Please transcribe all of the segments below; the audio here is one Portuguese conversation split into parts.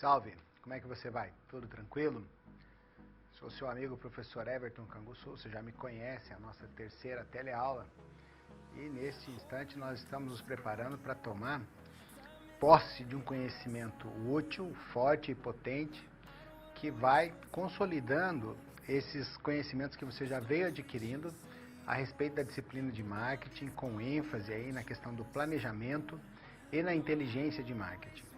Salve! Como é que você vai? Tudo tranquilo? Sou seu amigo professor Everton Canguçu, você já me conhece, a nossa terceira teleaula. E neste instante nós estamos nos preparando para tomar posse de um conhecimento útil, forte e potente, que vai consolidando esses conhecimentos que você já veio adquirindo a respeito da disciplina de marketing, com ênfase aí na questão do planejamento e na inteligência de marketing.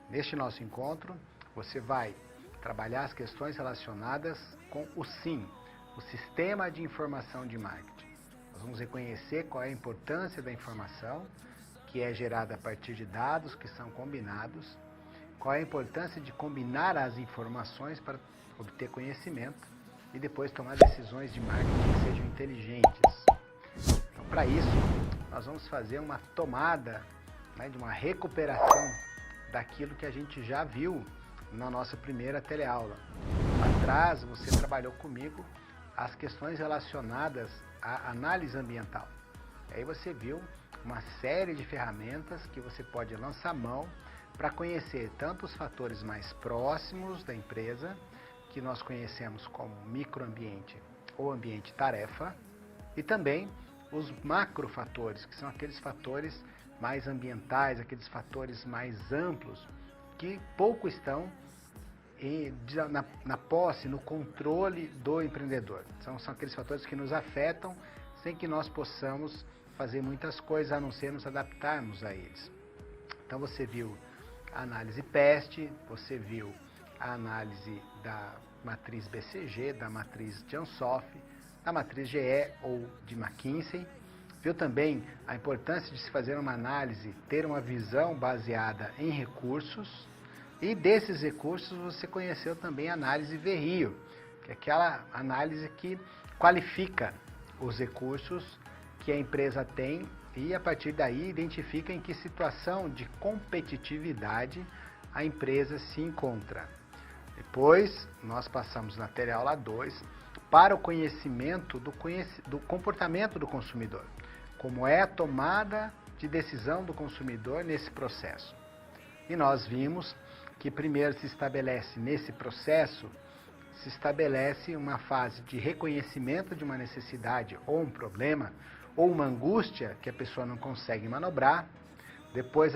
Neste nosso encontro, você vai trabalhar as questões relacionadas com o SIM, o Sistema de Informação de Marketing. Nós vamos reconhecer qual é a importância da informação, que é gerada a partir de dados que são combinados, qual é a importância de combinar as informações para obter conhecimento e depois tomar decisões de marketing que sejam inteligentes. Então, para isso, nós vamos fazer uma tomada, de uma recuperação daquilo que a gente já viu na nossa primeira teleaula. Atrás, você trabalhou comigo as questões relacionadas à análise ambiental. Aí você viu uma série de ferramentas que você pode lançar mão para conhecer tanto os fatores mais próximos da empresa, que nós conhecemos como microambiente ou ambiente tarefa, e também os macrofatores, que são aqueles fatores mais ambientais, aqueles fatores mais amplos, que pouco estão na posse, no controle do empreendedor. São aqueles fatores que nos afetam sem que nós possamos fazer muitas coisas, a não ser nos adaptarmos a eles. Então você viu a análise PEST, você viu a análise da matriz BCG, da matriz de Ansoff, da matriz GE ou de McKinsey. Viu também a importância de se fazer uma análise, ter uma visão baseada em recursos, e desses recursos você conheceu também a análise VRIO, que é aquela análise que qualifica os recursos que a empresa tem e a partir daí identifica em que situação de competitividade a empresa se encontra. Depois nós passamos na teleaula 2 para o conhecimento do comportamento do consumidor. Como é a tomada de decisão do consumidor nesse processo. E nós vimos que primeiro se estabelece nesse processo, se estabelece uma fase de reconhecimento de uma necessidade ou um problema, ou uma angústia que a pessoa não consegue manobrar. Depois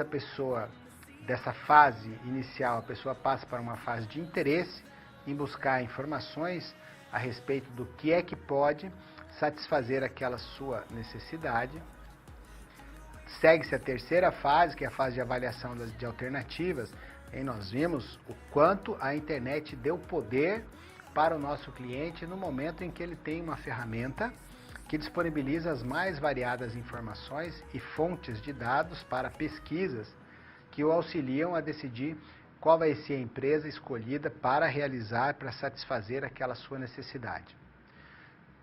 dessa fase inicial, a pessoa passa para uma fase de interesse, em buscar informações a respeito do que é que pode satisfazer aquela sua necessidade. Segue-se a terceira fase, que é a fase de avaliação de alternativas, e nós vimos o quanto a internet deu poder para o nosso cliente no momento em que ele tem uma ferramenta que disponibiliza as mais variadas informações e fontes de dados para pesquisas que o auxiliam a decidir qual vai ser a empresa escolhida para realizar, para satisfazer aquela sua necessidade.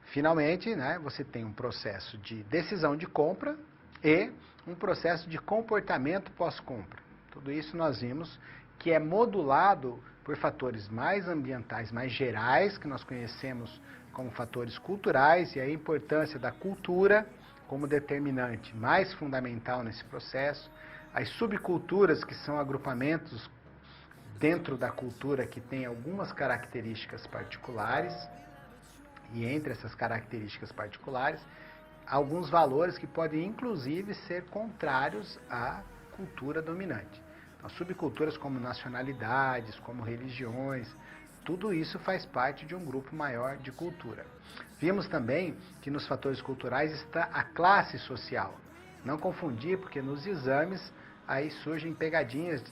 Finalmente, você tem um processo de decisão de compra e um processo de comportamento pós-compra. Tudo isso nós vimos que é modulado por fatores mais ambientais, mais gerais, que nós conhecemos como fatores culturais, e a importância da cultura como determinante mais fundamental nesse processo. As subculturas, que são agrupamentos dentro da cultura que têm algumas características particulares, e entre essas características particulares, alguns valores que podem inclusive ser contrários à cultura dominante. Então, subculturas como nacionalidades, como religiões, tudo isso faz parte de um grupo maior de cultura. Vimos também que nos fatores culturais está a classe social. Não confundir, porque nos exames aí surgem pegadinhas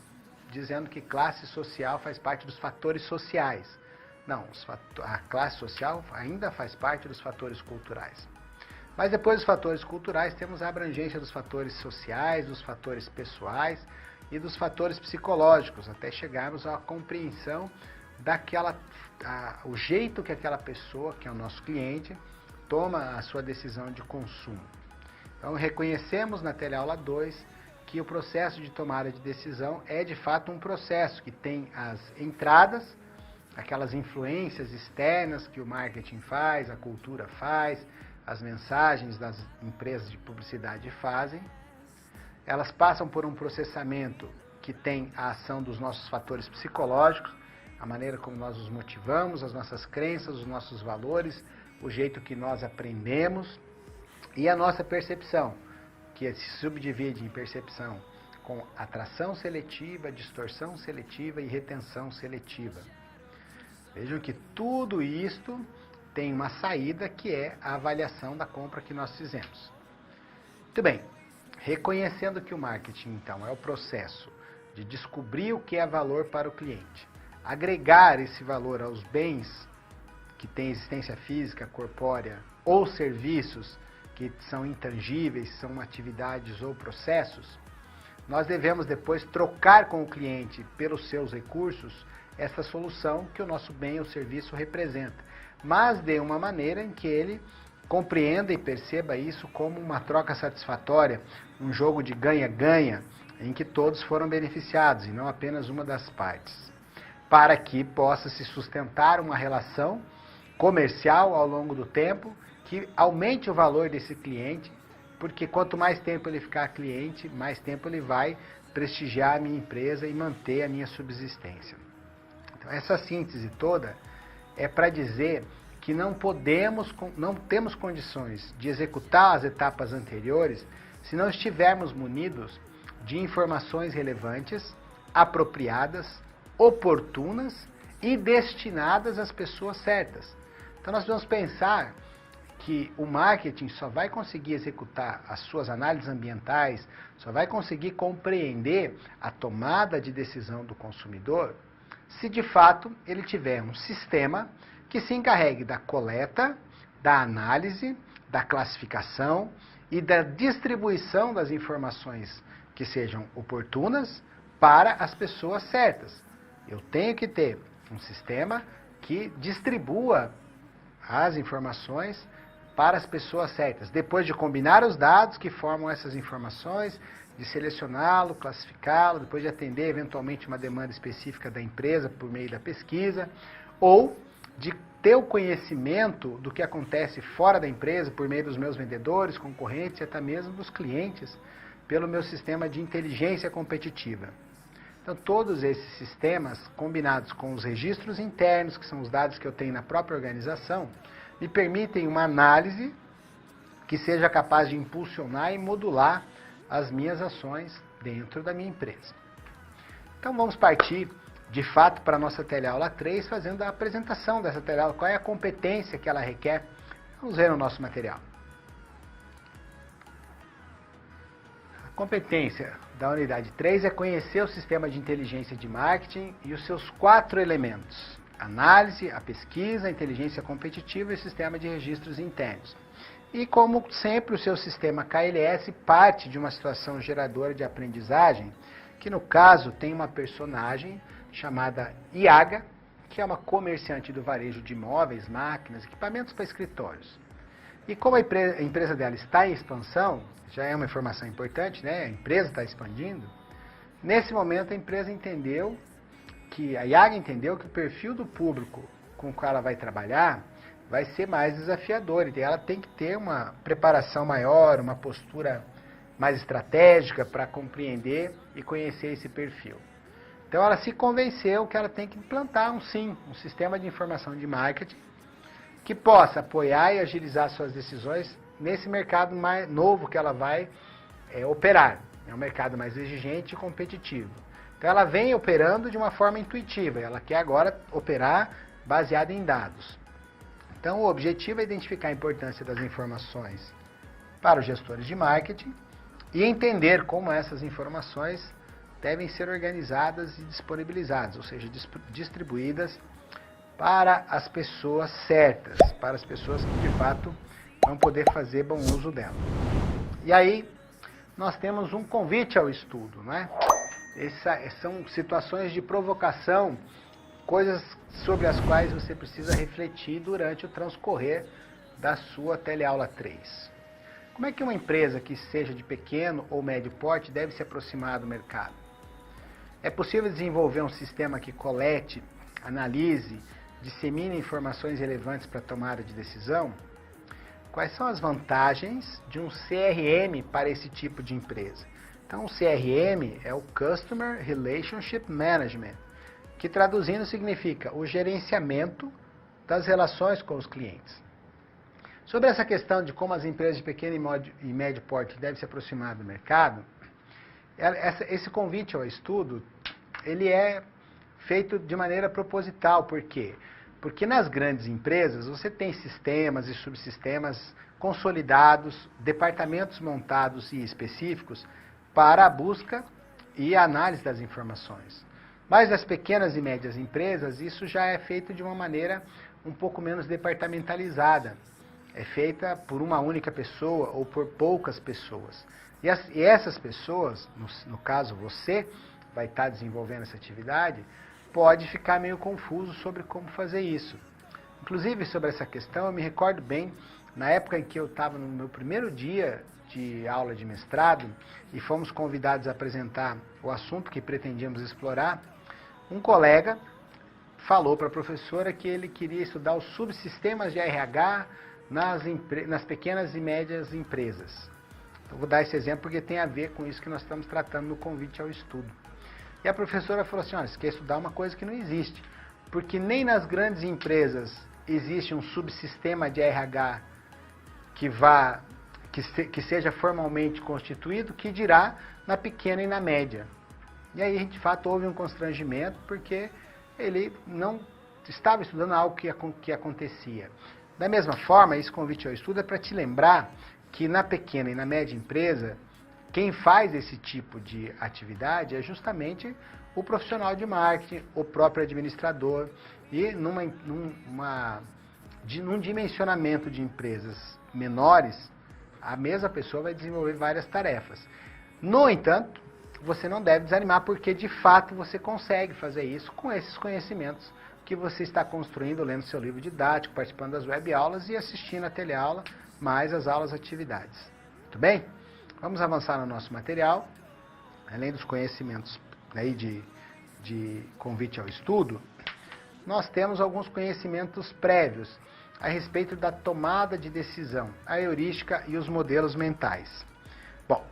dizendo que classe social faz parte dos fatores sociais. Não, a classe social ainda faz parte dos fatores culturais. Mas depois dos fatores culturais temos a abrangência dos fatores sociais, dos fatores pessoais e dos fatores psicológicos, até chegarmos à compreensão o jeito que aquela pessoa, que é o nosso cliente, toma a sua decisão de consumo. Então reconhecemos na teleaula 2 que o processo de tomada de decisão é de fato um processo que tem as entradas, aquelas influências externas que o marketing faz, a cultura faz, as mensagens das empresas de publicidade fazem. Elas passam por um processamento que tem a ação dos nossos fatores psicológicos, a maneira como nós nos motivamos, as nossas crenças, os nossos valores, o jeito que nós aprendemos e a nossa percepção, que se subdivide em percepção com atração seletiva, distorção seletiva e retenção seletiva. Vejam que tudo isto tem uma saída que é a avaliação da compra que nós fizemos. Muito bem, reconhecendo que o marketing, então, é o processo de descobrir o que é valor para o cliente, agregar esse valor aos bens que têm existência física, corpórea, ou serviços que são intangíveis, são atividades ou processos, nós devemos depois trocar com o cliente, pelos seus recursos, essa solução que o nosso bem ou serviço representa, mas de uma maneira em que ele compreenda e perceba isso como uma troca satisfatória, um jogo de ganha-ganha, em que todos foram beneficiados e não apenas uma das partes, para que possa se sustentar uma relação comercial ao longo do tempo que aumente o valor desse cliente, porque quanto mais tempo ele ficar cliente, mais tempo ele vai prestigiar a minha empresa e manter a minha subsistência. Então, essa síntese toda é para dizer que não temos condições de executar as etapas anteriores se não estivermos munidos de informações relevantes, apropriadas, oportunas e destinadas às pessoas certas. Então nós vamos pensar que o marketing só vai conseguir executar as suas análises ambientais, só vai conseguir compreender a tomada de decisão do consumidor, se de fato ele tiver um sistema que se encarregue da coleta, da análise, da classificação e da distribuição das informações que sejam oportunas para as pessoas certas. Eu tenho que ter um sistema que distribua as informações para as pessoas certas. Depois de combinar os dados que formam essas informações, de selecioná-lo, classificá-lo, depois de atender eventualmente uma demanda específica da empresa por meio da pesquisa, ou de ter o conhecimento do que acontece fora da empresa por meio dos meus vendedores, concorrentes e até mesmo dos clientes, pelo meu sistema de inteligência competitiva. Então, todos esses sistemas, combinados com os registros internos, que são os dados que eu tenho na própria organização, me permitem uma análise que seja capaz de impulsionar e modular as minhas ações dentro da minha empresa. Então, vamos partir, de fato, para a nossa teleaula 3, fazendo a apresentação dessa teleaula, qual é a competência que ela requer. Vamos ver no nosso material. A competência da unidade 3 é conhecer o sistema de inteligência de marketing e os seus 4 elementos: análise, a pesquisa, a inteligência competitiva e o sistema de registros internos. E como sempre, o seu sistema KLS parte de uma situação geradora de aprendizagem, que no caso tem uma personagem chamada Iaga, que é uma comerciante do varejo de imóveis, máquinas, equipamentos para escritórios. E como a empresa dela está em expansão, já é uma informação importante, né? A empresa está expandindo. Nesse momento a empresa entendeu a Iaga entendeu que o perfil do público com o qual ela vai trabalhar vai ser mais desafiador. E ela tem que ter uma preparação maior, uma postura mais estratégica para compreender e conhecer esse perfil. Então ela se convenceu que ela tem que implantar um sistema de informação de marketing que possa apoiar e agilizar suas decisões nesse mercado mais novo que ela vai operar. É um mercado mais exigente e competitivo. Então ela vem operando de uma forma intuitiva, ela quer agora operar baseada em dados. Então o objetivo é identificar a importância das informações para os gestores de marketing e entender como essas informações devem ser organizadas e disponibilizadas, ou seja, distribuídas para as pessoas certas, para as pessoas que de fato vão poder fazer bom uso dela. E aí nós temos um convite ao estudo, né? São situações de provocação, coisas sobre as quais você precisa refletir durante o transcorrer da sua teleaula 3. Como é que uma empresa que seja de pequeno ou médio porte deve se aproximar do mercado? É possível desenvolver um sistema que colete, analise, dissemine informações relevantes para a tomada de decisão? Quais são as vantagens de um CRM para esse tipo de empresa? Então, o CRM é o Customer Relationship Management, que traduzindo significa o gerenciamento das relações com os clientes. Sobre essa questão de como as empresas de pequeno e médio porte devem se aproximar do mercado, esse convite ao estudo, ele é feito de maneira proposital. Por quê? Porque nas grandes empresas você tem sistemas e subsistemas consolidados, departamentos montados e específicos para a busca e a análise das informações. Mas nas pequenas e médias empresas, isso já é feito de uma maneira um pouco menos departamentalizada. É feita por uma única pessoa ou por poucas pessoas. E essas pessoas, no caso você, vai estar desenvolvendo essa atividade, pode ficar meio confuso sobre como fazer isso. Inclusive, sobre essa questão, eu me recordo bem, na época em que eu estava no meu primeiro dia de aula de mestrado, e fomos convidados a apresentar o assunto que pretendíamos explorar, um colega falou para a professora que ele queria estudar os subsistemas de RH nas pequenas e médias empresas. Eu vou dar esse exemplo porque tem a ver com isso que nós estamos tratando no convite ao estudo. E a professora falou assim, olha, você quer estudar uma coisa que não existe, porque nem nas grandes empresas existe um subsistema de RH que seja formalmente constituído, que dirá na pequena e na média. E aí, de fato, houve um constrangimento, porque ele não estava estudando algo que acontecia. Da mesma forma, esse convite ao estudo é para te lembrar que na pequena e na média empresa, quem faz esse tipo de atividade é justamente o profissional de marketing, o próprio administrador, e num dimensionamento de empresas menores, a mesma pessoa vai desenvolver várias tarefas. No entanto, você não deve desanimar, porque de fato você consegue fazer isso com esses conhecimentos que você está construindo, lendo seu livro didático, participando das web aulas e assistindo a teleaula, mais as aulas atividades. Muito bem? Vamos avançar no nosso material. Além dos conhecimentos aí de convite ao estudo, nós temos alguns conhecimentos prévios a respeito da tomada de decisão, a heurística e os modelos mentais. Bom,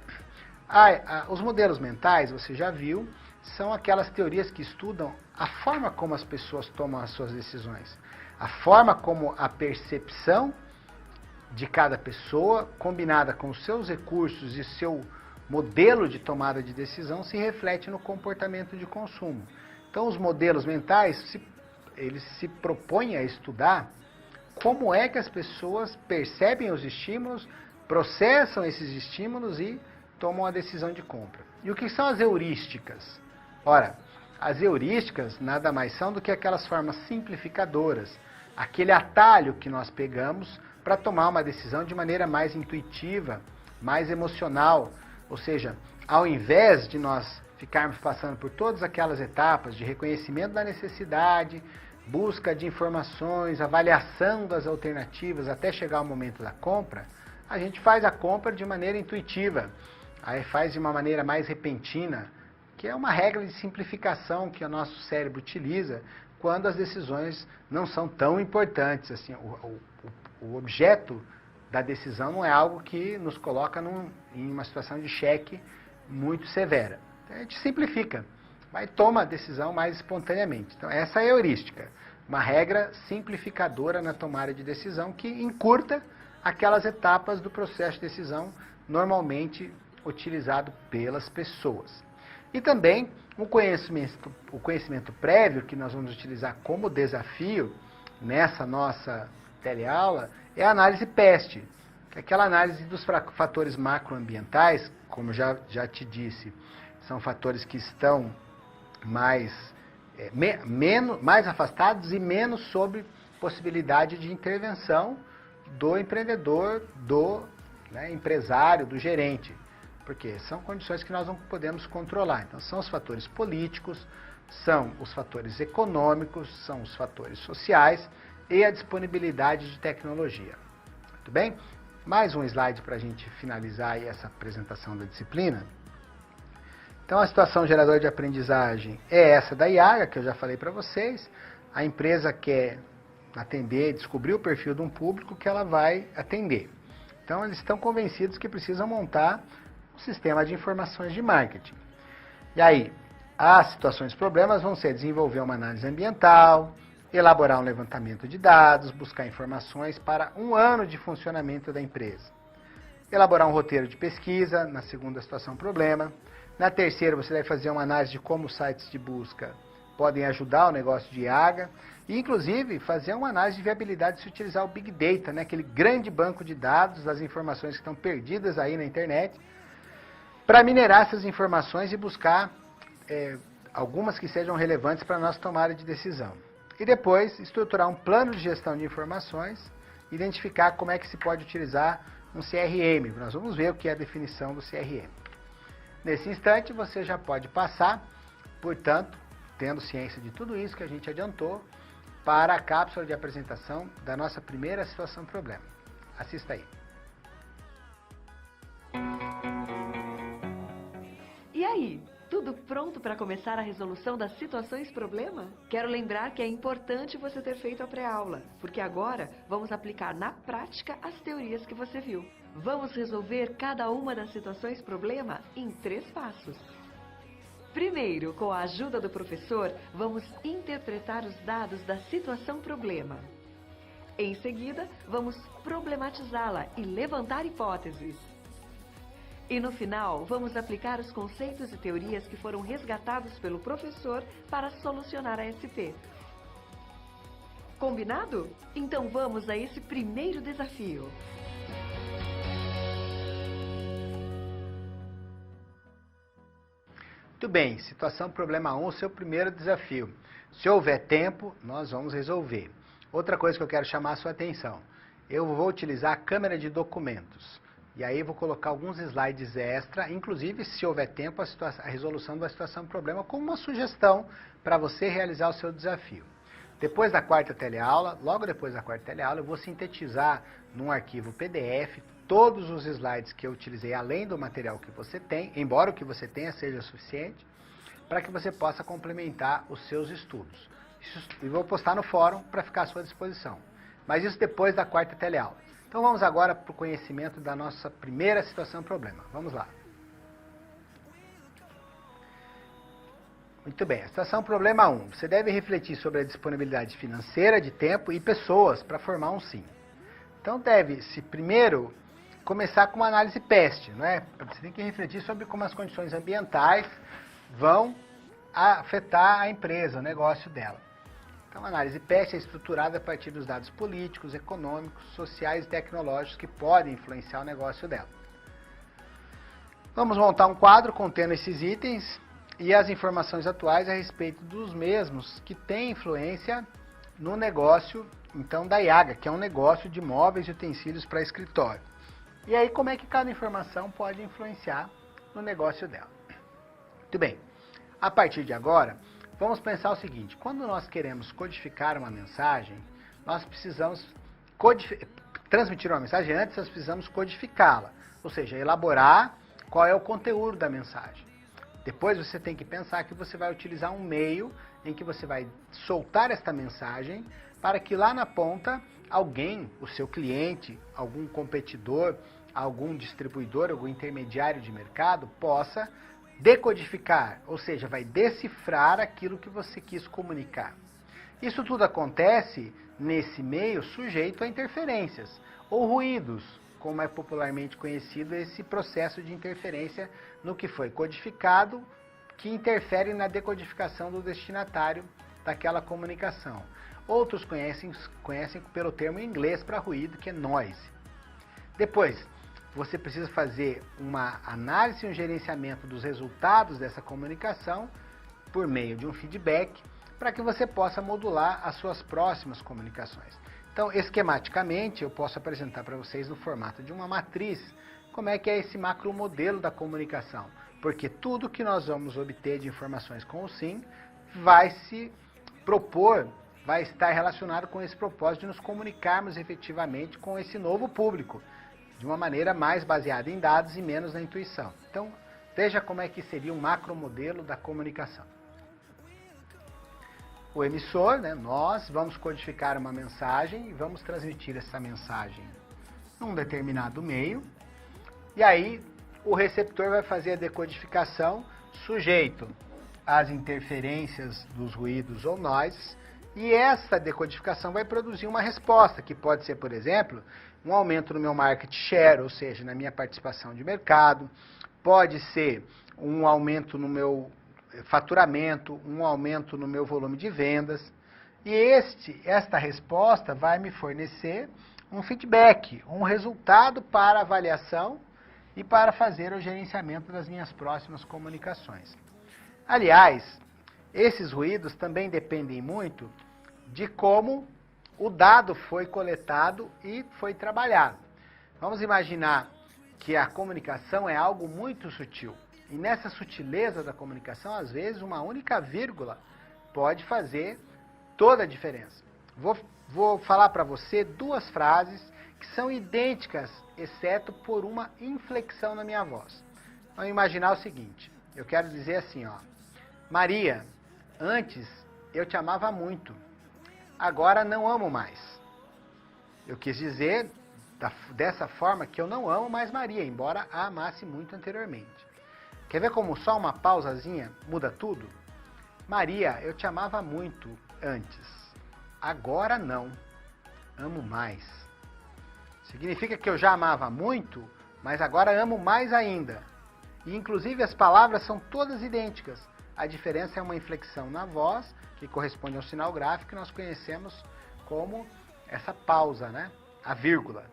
os modelos mentais, você já viu, são aquelas teorias que estudam a forma como as pessoas tomam as suas decisões, a forma como a percepção de cada pessoa, combinada com os seus recursos e seu modelo de tomada de decisão, se reflete no comportamento de consumo. Então, os modelos mentais, eles se propõem a estudar como é que as pessoas percebem os estímulos, processam esses estímulos e tomam a decisão de compra. E o que são as heurísticas? Ora, as heurísticas nada mais são do que aquelas formas simplificadoras, aquele atalho que nós pegamos para tomar uma decisão de maneira mais intuitiva, mais emocional. Ou seja, ao invés de nós ficarmos passando por todas aquelas etapas de reconhecimento da necessidade, busca de informações, avaliação das alternativas até chegar ao momento da compra, a gente faz a compra de maneira intuitiva, aí faz de uma maneira mais repentina, que é uma regra de simplificação que o nosso cérebro utiliza quando as decisões não são tão importantes. Assim, o objeto da decisão não é algo que nos coloca em uma situação de cheque muito severa. Então, a gente simplifica, mas toma a decisão mais espontaneamente. Então, essa é a heurística, uma regra simplificadora na tomada de decisão que encurta aquelas etapas do processo de decisão normalmente utilizado pelas pessoas. E também o conhecimento prévio que nós vamos utilizar como desafio nessa nossa teleaula é a análise PEST, que é aquela análise dos fatores macroambientais, como já te disse, são fatores que estão mais afastados e menos sob possibilidade de intervenção do empreendedor, do empresário, do gerente, porque são condições que nós não podemos controlar. Então, são os fatores políticos, são os fatores econômicos, são os fatores sociais e a disponibilidade de tecnologia. Muito bem? Mais um slide para a gente finalizar aí essa apresentação da disciplina. Então, a situação geradora de aprendizagem é essa da IAGA, que eu já falei para vocês. A empresa quer atender, descobrir o perfil de um público que ela vai atender. Então, eles estão convencidos que precisam montar sistema de informações de marketing. E aí, as situações problemas vão ser desenvolver uma análise ambiental, elaborar um levantamento de dados, buscar informações para 1 ano de funcionamento da empresa. Elaborar um roteiro de pesquisa, na segunda situação problema. Na terceira, você deve fazer uma análise de como os sites de busca podem ajudar o negócio de IAGA. E, inclusive, fazer uma análise de viabilidade de se utilizar o Big Data, né? Aquele grande banco de dados das informações que estão perdidas aí na internet, para minerar essas informações e buscar algumas que sejam relevantes para a nossa tomada de decisão. E depois, estruturar um plano de gestão de informações, identificar como é que se pode utilizar um CRM. Nós vamos ver o que é a definição do CRM. Nesse instante, você já pode passar, portanto, tendo ciência de tudo isso que a gente adiantou, para a cápsula de apresentação da nossa primeira situação problema. Assista aí. E aí? Tudo pronto para começar a resolução das situações problema? Quero lembrar que é importante você ter feito a pré-aula, porque agora vamos aplicar na prática as teorias que você viu. Vamos resolver cada uma das situações problema em 3 passos. Primeiro, com a ajuda do professor, vamos interpretar os dados da situação problema. Em seguida, vamos problematizá-la e levantar hipóteses. E no final, vamos aplicar os conceitos e teorias que foram resgatados pelo professor para solucionar a SP. Combinado? Então vamos a esse primeiro desafio. Muito bem, situação problema 1, seu primeiro desafio. Se houver tempo, nós vamos resolver. Outra coisa que eu quero chamar a sua atenção. Eu vou utilizar a câmera de documentos. E aí vou colocar alguns slides extra, inclusive, se houver tempo, a resolução da situação problema como uma sugestão para você realizar o seu desafio. Depois da 4ª teleaula, logo depois da 4ª teleaula, eu vou sintetizar num arquivo PDF todos os slides que eu utilizei, além do material que você tem, embora o que você tenha seja suficiente, para que você possa complementar os seus estudos. E vou postar no fórum para ficar à sua disposição. Mas isso depois da 4ª teleaula. Então vamos agora para o conhecimento da nossa primeira situação problema. Vamos lá. Muito bem, a situação problema 1. Você deve refletir sobre a disponibilidade financeira, de tempo e pessoas para formar um sim. Então deve-se primeiro começar com uma análise PEST, não é? Você tem que refletir sobre como as condições ambientais vão afetar a empresa, o negócio dela. Então, a análise PEST é estruturada a partir dos dados políticos, econômicos, sociais e tecnológicos que podem influenciar o negócio dela. Vamos montar um quadro contendo esses itens e as informações atuais a respeito dos mesmos que têm influência no negócio, então, da IAGA, que é um negócio de móveis e utensílios para escritório. E aí, como é que cada informação pode influenciar no negócio dela. Muito bem, a partir de agora, vamos pensar o seguinte: quando nós queremos codificar uma mensagem, nós precisamos transmitir uma mensagem, antes nós precisamos codificá-la, ou seja, elaborar qual é o conteúdo da mensagem. Depois você tem que pensar que você vai utilizar um meio em que você vai soltar esta mensagem para que lá na ponta alguém, o seu cliente, algum competidor, algum distribuidor, algum intermediário de mercado possa decodificar, ou seja, vai decifrar aquilo que você quis comunicar. Isso tudo acontece nesse meio sujeito a interferências ou ruídos, como é popularmente conhecido esse processo de interferência no que foi codificado, que interfere na decodificação do destinatário daquela comunicação. Outros conhecem pelo termo em inglês para ruído, que é noise. Depois, você precisa fazer uma análise e um gerenciamento dos resultados dessa comunicação por meio de um feedback, para que você possa modular as suas próximas comunicações. Então, esquematicamente, eu posso apresentar para vocês no formato de uma matriz como é que é esse macromodelo da comunicação, porque tudo que nós vamos obter de informações com o SIM vai se propor, vai estar relacionado com esse propósito de nos comunicarmos efetivamente com esse novo público, de uma maneira mais baseada em dados e menos na intuição. Então, veja como é que seria um macromodelo da comunicação. O emissor, né, nós vamos codificar uma mensagem e vamos transmitir essa mensagem num determinado meio. E aí, o receptor vai fazer a decodificação sujeito às interferências dos ruídos ou noises, e essa decodificação vai produzir uma resposta, que pode ser, por exemplo, um aumento no meu market share, ou seja, na minha participação de mercado, pode ser um aumento no meu faturamento, um aumento no meu volume de vendas, e esta resposta vai me fornecer um feedback, um resultado para avaliação e para fazer o gerenciamento das minhas próximas comunicações. Aliás, esses ruídos também dependem muito de como o dado foi coletado e foi trabalhado. Vamos imaginar que a comunicação é algo muito sutil. E nessa sutileza da comunicação, às vezes, uma única vírgula pode fazer toda a diferença. Vou falar para você duas frases que são idênticas, exceto por uma inflexão na minha voz. Vamos imaginar o seguinte, eu quero dizer assim, ó, Maria, antes eu te amava muito, agora não amo mais. Eu quis dizer dessa forma que eu não amo mais Maria, embora a amasse muito anteriormente. Quer ver como só uma pausazinha muda tudo? Maria, eu te amava muito antes, agora não, amo mais. Significa que eu já amava muito, mas agora amo mais ainda. E inclusive as palavras são todas idênticas. A diferença é uma inflexão na voz, que corresponde ao sinal gráfico que nós conhecemos como essa pausa, né? A vírgula.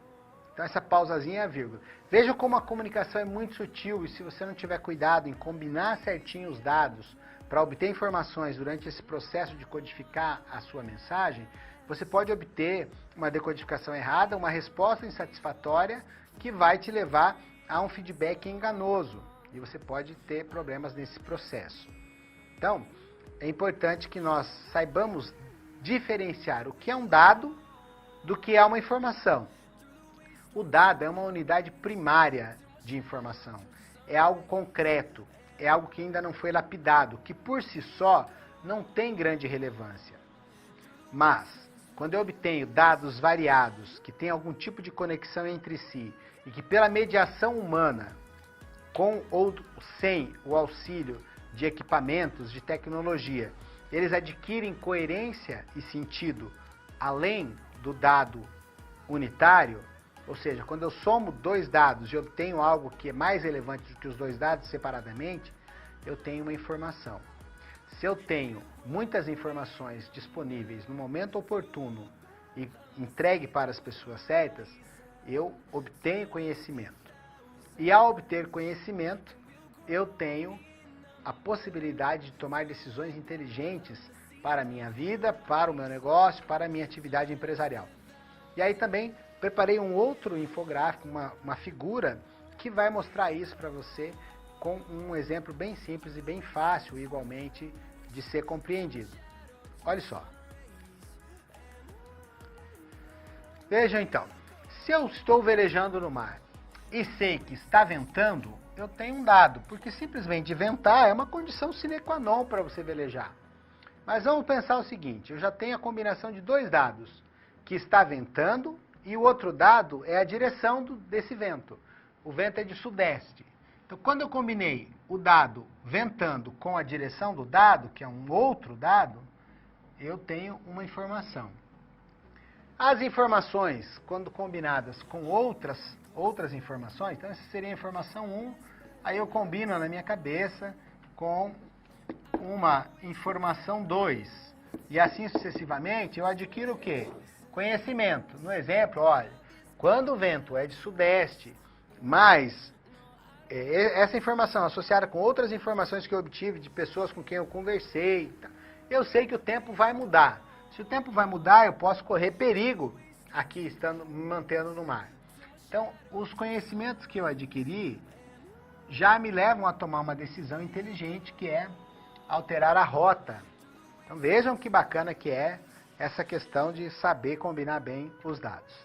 Então essa pausazinha é a vírgula. Veja como a comunicação é muito sutil e se você não tiver cuidado em combinar certinho os dados para obter informações durante esse processo de codificar a sua mensagem, você pode obter uma decodificação errada, uma resposta insatisfatória que vai te levar a um feedback enganoso e você pode ter problemas nesse processo. Então, é importante que nós saibamos diferenciar o que é um dado do que é uma informação. O dado é uma unidade primária de informação, é algo concreto, é algo que ainda não foi lapidado, que por si só não tem grande relevância. Mas, quando eu obtenho dados variados, que têm algum tipo de conexão entre si, e que pela mediação humana, com ou sem o auxílio de equipamentos, de tecnologia, eles adquirem coerência e sentido além do dado unitário, ou seja, quando eu somo dois dados e obtenho algo que é mais relevante do que os dois dados separadamente, eu tenho uma informação. Se eu tenho muitas informações disponíveis no momento oportuno e entregue para as pessoas certas, eu obtenho conhecimento. E ao obter conhecimento, eu tenho a possibilidade de tomar decisões inteligentes para a minha vida, para o meu negócio, para a minha atividade empresarial. E aí também preparei um outro infográfico, uma figura que vai mostrar isso para você com um exemplo bem simples e bem fácil, igualmente, de ser compreendido. Olha só. Vejam então, se eu estou velejando no mar e sei que está ventando, eu tenho um dado, porque simplesmente ventar é uma condição sine qua non para você velejar. Mas vamos pensar o seguinte, eu já tenho a combinação de dois dados, que está ventando e o outro dado é a direção desse vento. O vento é de sudeste. Então, quando eu combinei o dado ventando com a direção do dado, que é um outro dado, eu tenho uma informação. As informações, quando combinadas com outras informações, então essa seria a informação 1, aí eu combino na minha cabeça com uma informação 2. E assim sucessivamente, eu adquiro o quê? Conhecimento. No exemplo, olha, quando o vento é de sudeste, mas essa informação associada com outras informações que eu obtive de pessoas com quem eu conversei, eu sei que o tempo vai mudar. Se o tempo vai mudar, eu posso correr perigo aqui, estando me mantendo no mar. Então, os conhecimentos que eu adquiri já me levam a tomar uma decisão inteligente, que é alterar a rota. Então, vejam que bacana que é essa questão de saber combinar bem os dados.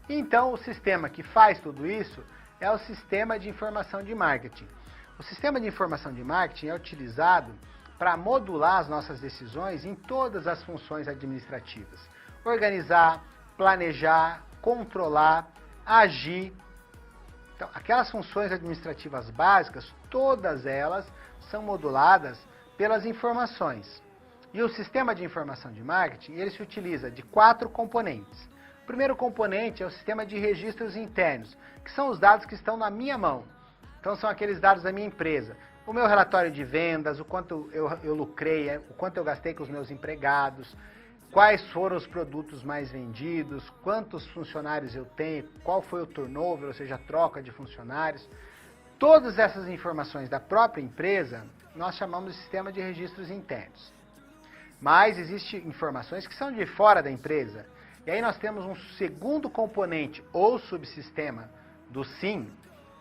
Então, o sistema que faz tudo isso é o sistema de informação de marketing. O sistema de informação de marketing é utilizado para modular as nossas decisões em todas as funções administrativas. Organizar, planejar, controlar, agir, Então, aquelas funções administrativas básicas, todas elas são moduladas pelas informações. E o sistema de informação de marketing, ele se utiliza de 4 componentes. O primeiro componente é o sistema de registros internos, que são os dados que estão na minha mão. Então, são aqueles dados da minha empresa. O meu relatório de vendas, o quanto eu lucrei, o quanto eu gastei com os meus empregados, quais foram os produtos mais vendidos, quantos funcionários eu tenho, qual foi o turnover, ou seja, a troca de funcionários. Todas essas informações da própria empresa, nós chamamos de sistema de registros internos. Mas existem informações que são de fora da empresa. E aí nós temos um segundo componente ou subsistema do SIM,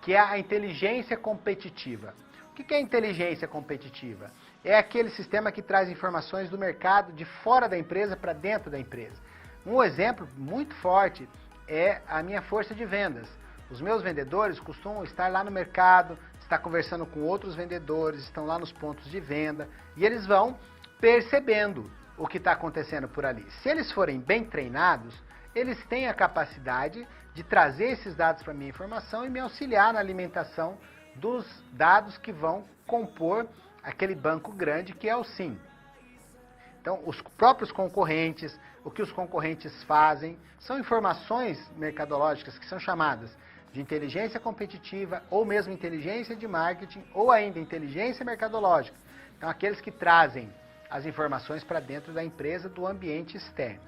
que é a inteligência competitiva. O que é inteligência competitiva? É aquele sistema que traz informações do mercado de fora da empresa para dentro da empresa. Um exemplo muito forte é a minha força de vendas. Os meus vendedores costumam estar lá no mercado, estar conversando com outros vendedores, estão lá nos pontos de venda e eles vão percebendo o que está acontecendo por ali. Se eles forem bem treinados, eles têm a capacidade de trazer esses dados para a minha informação e me auxiliar na alimentação dos dados que vão compor aquele banco grande que é o SIM. Então, os próprios concorrentes, o que os concorrentes fazem, são informações mercadológicas que são chamadas de inteligência competitiva ou mesmo inteligência de marketing ou ainda inteligência mercadológica. Então, aqueles que trazem as informações para dentro da empresa do ambiente externo.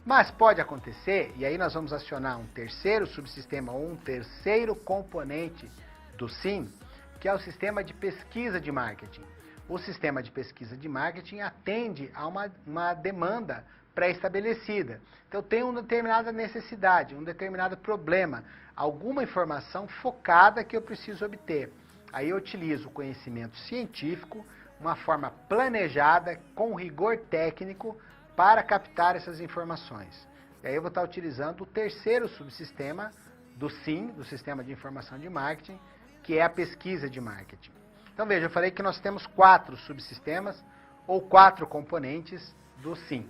Mas pode acontecer, e aí nós vamos acionar um terceiro subsistema ou um terceiro componente do SIM, que é o sistema de pesquisa de marketing. O sistema de pesquisa de marketing atende a uma demanda pré-estabelecida. Então, eu tenho uma determinada necessidade, um determinado problema, alguma informação focada que eu preciso obter. Aí eu utilizo o conhecimento científico, uma forma planejada, com rigor técnico, para captar essas informações. E aí eu vou estar utilizando o terceiro subsistema do SIM, do Sistema de Informação de Marketing, que é a pesquisa de marketing. Então veja, eu falei que nós temos 4 subsistemas ou 4 componentes do SIM.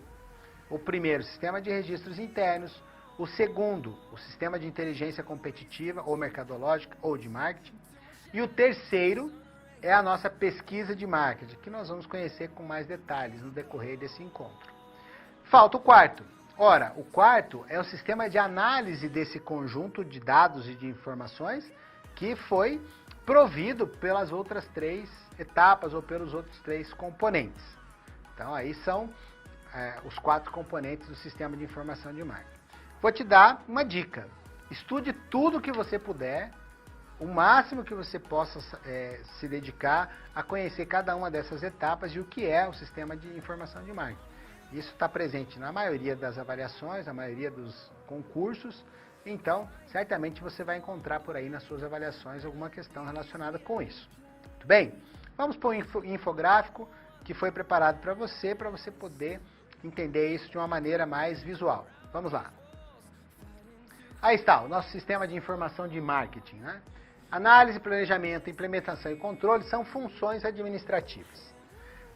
O primeiro, sistema de registros internos. O segundo, o sistema de inteligência competitiva ou mercadológica ou de marketing. E o terceiro é a nossa pesquisa de marketing, que nós vamos conhecer com mais detalhes no decorrer desse encontro. Falta o quarto. Ora, o quarto é o sistema de análise desse conjunto de dados e de informações que foi provido pelas outras 3 etapas ou pelos outros 3 componentes. Então, aí são os 4 componentes do sistema de informação de marketing. Vou te dar uma dica. Estude tudo que você puder, o máximo que você possa se dedicar a conhecer cada uma dessas etapas e o que é o sistema de informação de marketing. Isso está presente na maioria das avaliações, na maioria dos concursos. Então, certamente você vai encontrar por aí nas suas avaliações alguma questão relacionada com isso. Muito bem? Vamos para o infográfico que foi preparado para você poder entender isso de uma maneira mais visual. Vamos lá. Aí está, o nosso sistema de informação de marketing, né? Análise, planejamento, implementação e controle são funções administrativas.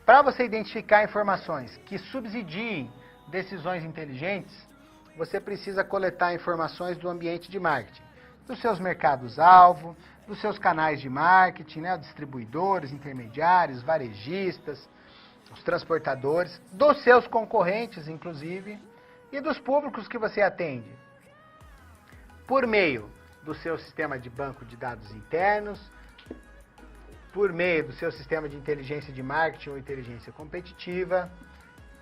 Para você identificar informações que subsidiem decisões inteligentes, você precisa coletar informações do ambiente de marketing, dos seus mercados-alvo, dos seus canais de marketing, né, distribuidores, intermediários, varejistas, os transportadores, dos seus concorrentes, inclusive, e dos públicos que você atende. Por meio do seu sistema de banco de dados internos, por meio do seu sistema de inteligência de marketing ou inteligência competitiva,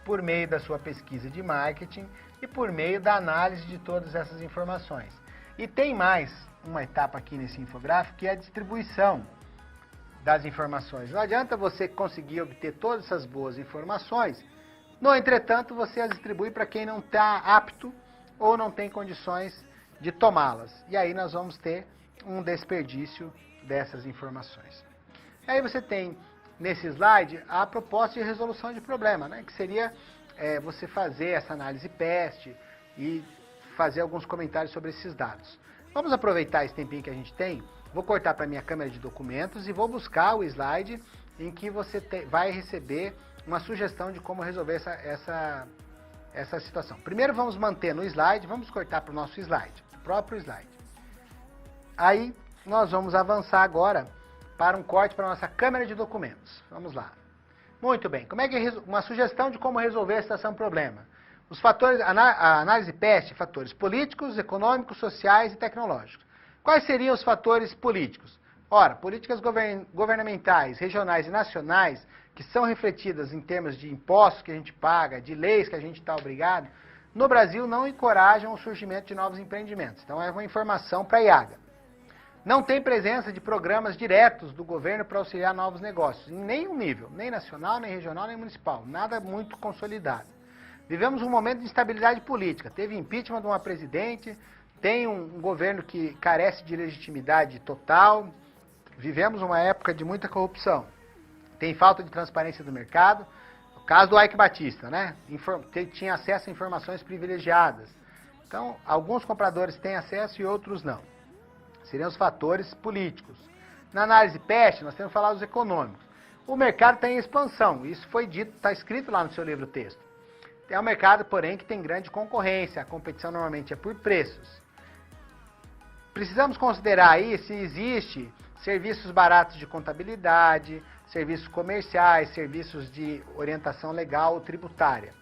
por meio da sua pesquisa de marketing e por meio da análise de todas essas informações. E tem mais uma etapa aqui nesse infográfico, que é a distribuição das informações. Não adianta você conseguir obter todas essas boas informações, no entretanto, você as distribui para quem não está apto ou não tem condições de tomá-las. E aí nós vamos ter um desperdício dessas informações. Aí você tem, nesse slide, a proposta de resolução de problema, né? Que seria você fazer essa análise PEST e fazer alguns comentários sobre esses dados. Vamos aproveitar esse tempinho que a gente tem, vou cortar para a minha câmera de documentos e vou buscar o slide em que você vai receber uma sugestão de como resolver essa situação. Primeiro vamos manter no slide, vamos cortar para o nosso slide, o próprio slide. aí nós vamos avançar agora para um corte para a nossa câmera de documentos. Vamos lá. Muito bem, uma sugestão de como resolver a situação-problema. Os fatores, a análise PEST, fatores políticos, econômicos, sociais e tecnológicos. Quais seriam os fatores políticos? Ora, políticas governamentais, regionais e nacionais, que são refletidas em termos de impostos que a gente paga, de leis que a gente está obrigado, no Brasil não encorajam o surgimento de novos empreendimentos. Então é uma informação para a IAGA. Não tem presença de programas diretos do governo para auxiliar novos negócios, em nenhum nível, nem nacional, nem regional, nem municipal, nada muito consolidado. Vivemos um momento de instabilidade política, teve impeachment de uma presidente, tem um governo que carece de legitimidade total, vivemos uma época de muita corrupção, tem falta de transparência do mercado, o caso do Eike Batista, né? Tinha acesso a informações privilegiadas. Então, alguns compradores têm acesso e outros não. Seriam os fatores políticos. Na análise PEST, nós temos que falar dos econômicos. O mercado está em expansão, isso foi dito, está escrito lá no seu livro-texto. É um mercado, porém, que tem grande concorrência, a competição normalmente é por preços. Precisamos considerar aí se existe serviços baratos de contabilidade, serviços comerciais, serviços de orientação legal ou tributária.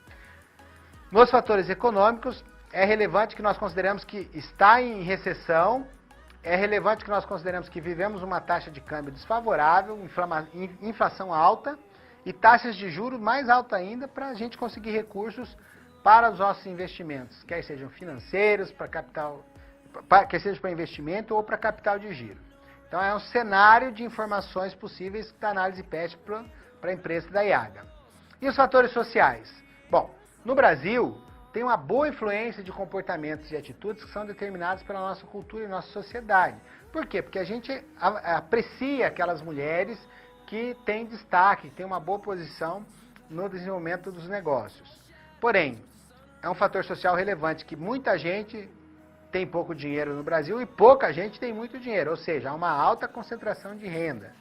Nos fatores econômicos, é relevante que nós consideramos que está em recessão, é relevante que nós consideramos que vivemos uma taxa de câmbio desfavorável, inflação alta e taxas de juros mais altas ainda para a gente conseguir recursos para os nossos investimentos, quer sejam financeiros, quer seja para investimento ou para capital de giro. Então é um cenário de informações possíveis da análise PEST para a empresa da IAGA. E os fatores sociais? Bom, no Brasil tem uma boa influência de comportamentos e atitudes que são determinados pela nossa cultura e nossa sociedade. Por quê? Porque a gente aprecia aquelas mulheres que têm destaque, que têm uma boa posição no desenvolvimento dos negócios. Porém, é um fator social relevante que muita gente tem pouco dinheiro no Brasil e pouca gente tem muito dinheiro, ou seja, há uma alta concentração de renda.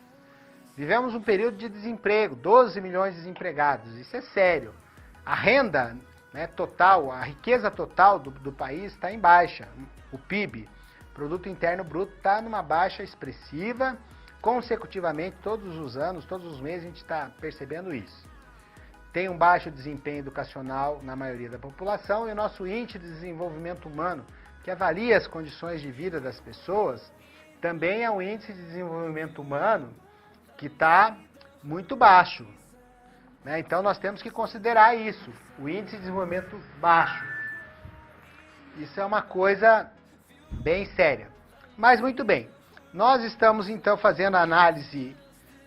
Vivemos um período de desemprego, 12 milhões de desempregados, isso é sério. A renda total, a riqueza total do país está em baixa. O PIB, Produto Interno Bruto, está numa baixa expressiva, consecutivamente, todos os anos, todos os meses a gente está percebendo isso. Tem um baixo desempenho educacional na maioria da população e o nosso índice de desenvolvimento humano, que avalia as condições de vida das pessoas, também é um índice de desenvolvimento humano que está muito baixo. Então nós temos que considerar isso, o índice de desenvolvimento baixo. Isso é uma coisa bem séria. Mas muito bem, nós estamos então fazendo a análise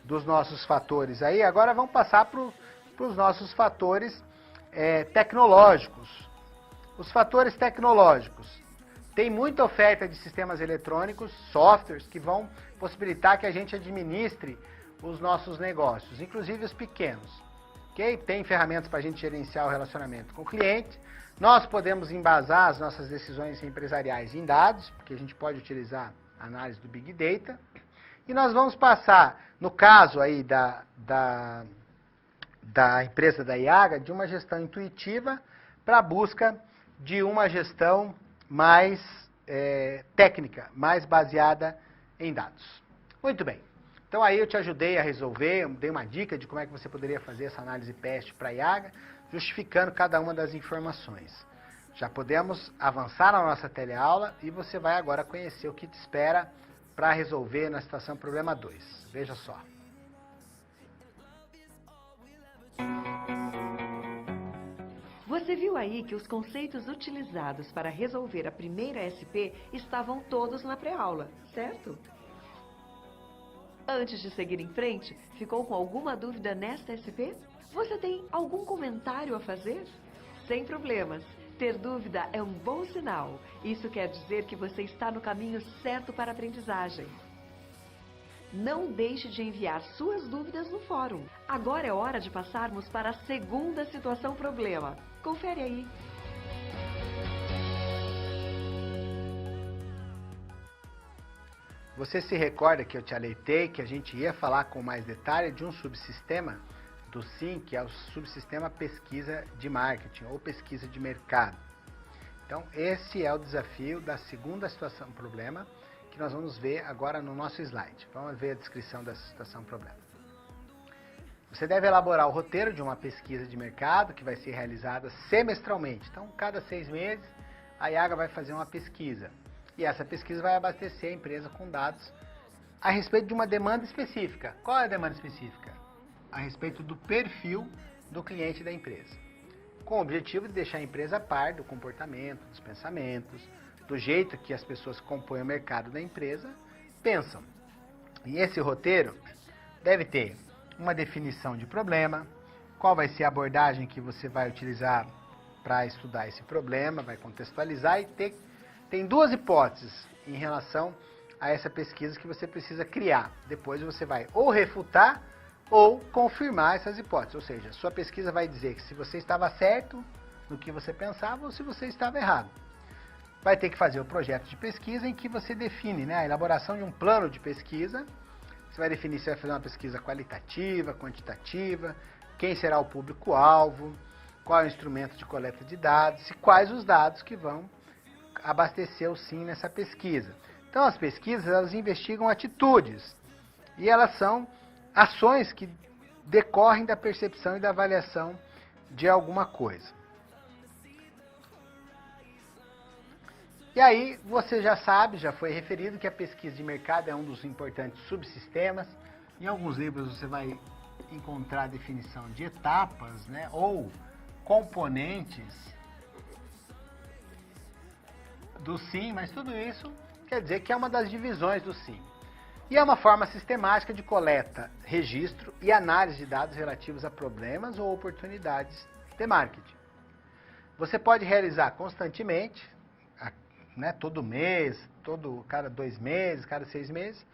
dos nossos fatores aí, agora vamos passar para os nossos fatores tecnológicos. Os fatores tecnológicos. Tem muita oferta de sistemas eletrônicos, softwares, que vão possibilitar que a gente administre os nossos negócios, inclusive os pequenos. Okay? Tem ferramentas para a gente gerenciar o relacionamento com o cliente. Nós podemos embasar as nossas decisões empresariais em dados, porque a gente pode utilizar a análise do Big Data. E nós vamos passar, no caso aí da empresa da IAGA, de uma gestão intuitiva para a busca de uma gestão mais técnica, mais baseada em dados. Muito bem. Então aí eu te ajudei a resolver, dei uma dica de como é que você poderia fazer essa análise PEST para a IAGA, justificando cada uma das informações. Já podemos avançar na nossa teleaula e você vai agora conhecer o que te espera para resolver na situação problema 2. Veja só. Você viu aí que os conceitos utilizados para resolver a primeira SP estavam todos na pré-aula, certo? Antes de seguir em frente, ficou com alguma dúvida nesta SP? Você tem algum comentário a fazer? Sem problemas. Ter dúvida é um bom sinal. Isso quer dizer que você está no caminho certo para a aprendizagem. Não deixe de enviar suas dúvidas no fórum. Agora é hora de passarmos para a segunda situação problema. Confere aí. Você se recorda que eu te alertei que a gente ia falar com mais detalhe de um subsistema do SIM, que é o subsistema pesquisa de marketing ou pesquisa de mercado. Então, esse é o desafio da segunda situação problema, que nós vamos ver agora no nosso slide. Vamos ver a descrição dessa situação problema. Você deve elaborar o roteiro de uma pesquisa de mercado que vai ser realizada semestralmente. Então, cada 6 meses, a IAGA vai fazer uma pesquisa. E essa pesquisa vai abastecer a empresa com dados a respeito de uma demanda específica. Qual é a demanda específica? A respeito do perfil do cliente da empresa. Com o objetivo de deixar a empresa a par do comportamento, dos pensamentos, do jeito que as pessoas que compõem o mercado da empresa pensam. E esse roteiro deve ter uma definição de problema, qual vai ser a abordagem que você vai utilizar para estudar esse problema, vai contextualizar e tem 2 hipóteses em relação a essa pesquisa que você precisa criar. Depois você vai ou refutar ou confirmar essas hipóteses. Ou seja, sua pesquisa vai dizer que se você estava certo no que você pensava ou se você estava errado. Vai ter que fazer o projeto de pesquisa em que você define, né, a elaboração de um plano de pesquisa. Você vai definir se vai fazer uma pesquisa qualitativa, quantitativa, quem será o público-alvo, qual é o instrumento de coleta de dados e quais os dados que vão abastecer o sim nessa pesquisa. Então, as pesquisas, elas investigam atitudes e elas são ações que decorrem da percepção e da avaliação de alguma coisa. E aí, você já sabe, já foi referido que a pesquisa de mercado é um dos importantes subsistemas. Em alguns livros você vai encontrar a definição de etapas, né, ou componentes do SIM, mas tudo isso quer dizer que é uma das divisões do SIM. E é uma forma sistemática de coleta, registro e análise de dados relativos a problemas ou oportunidades de marketing. Você pode realizar constantemente, né, todo mês, cada 2 meses, cada 6 meses,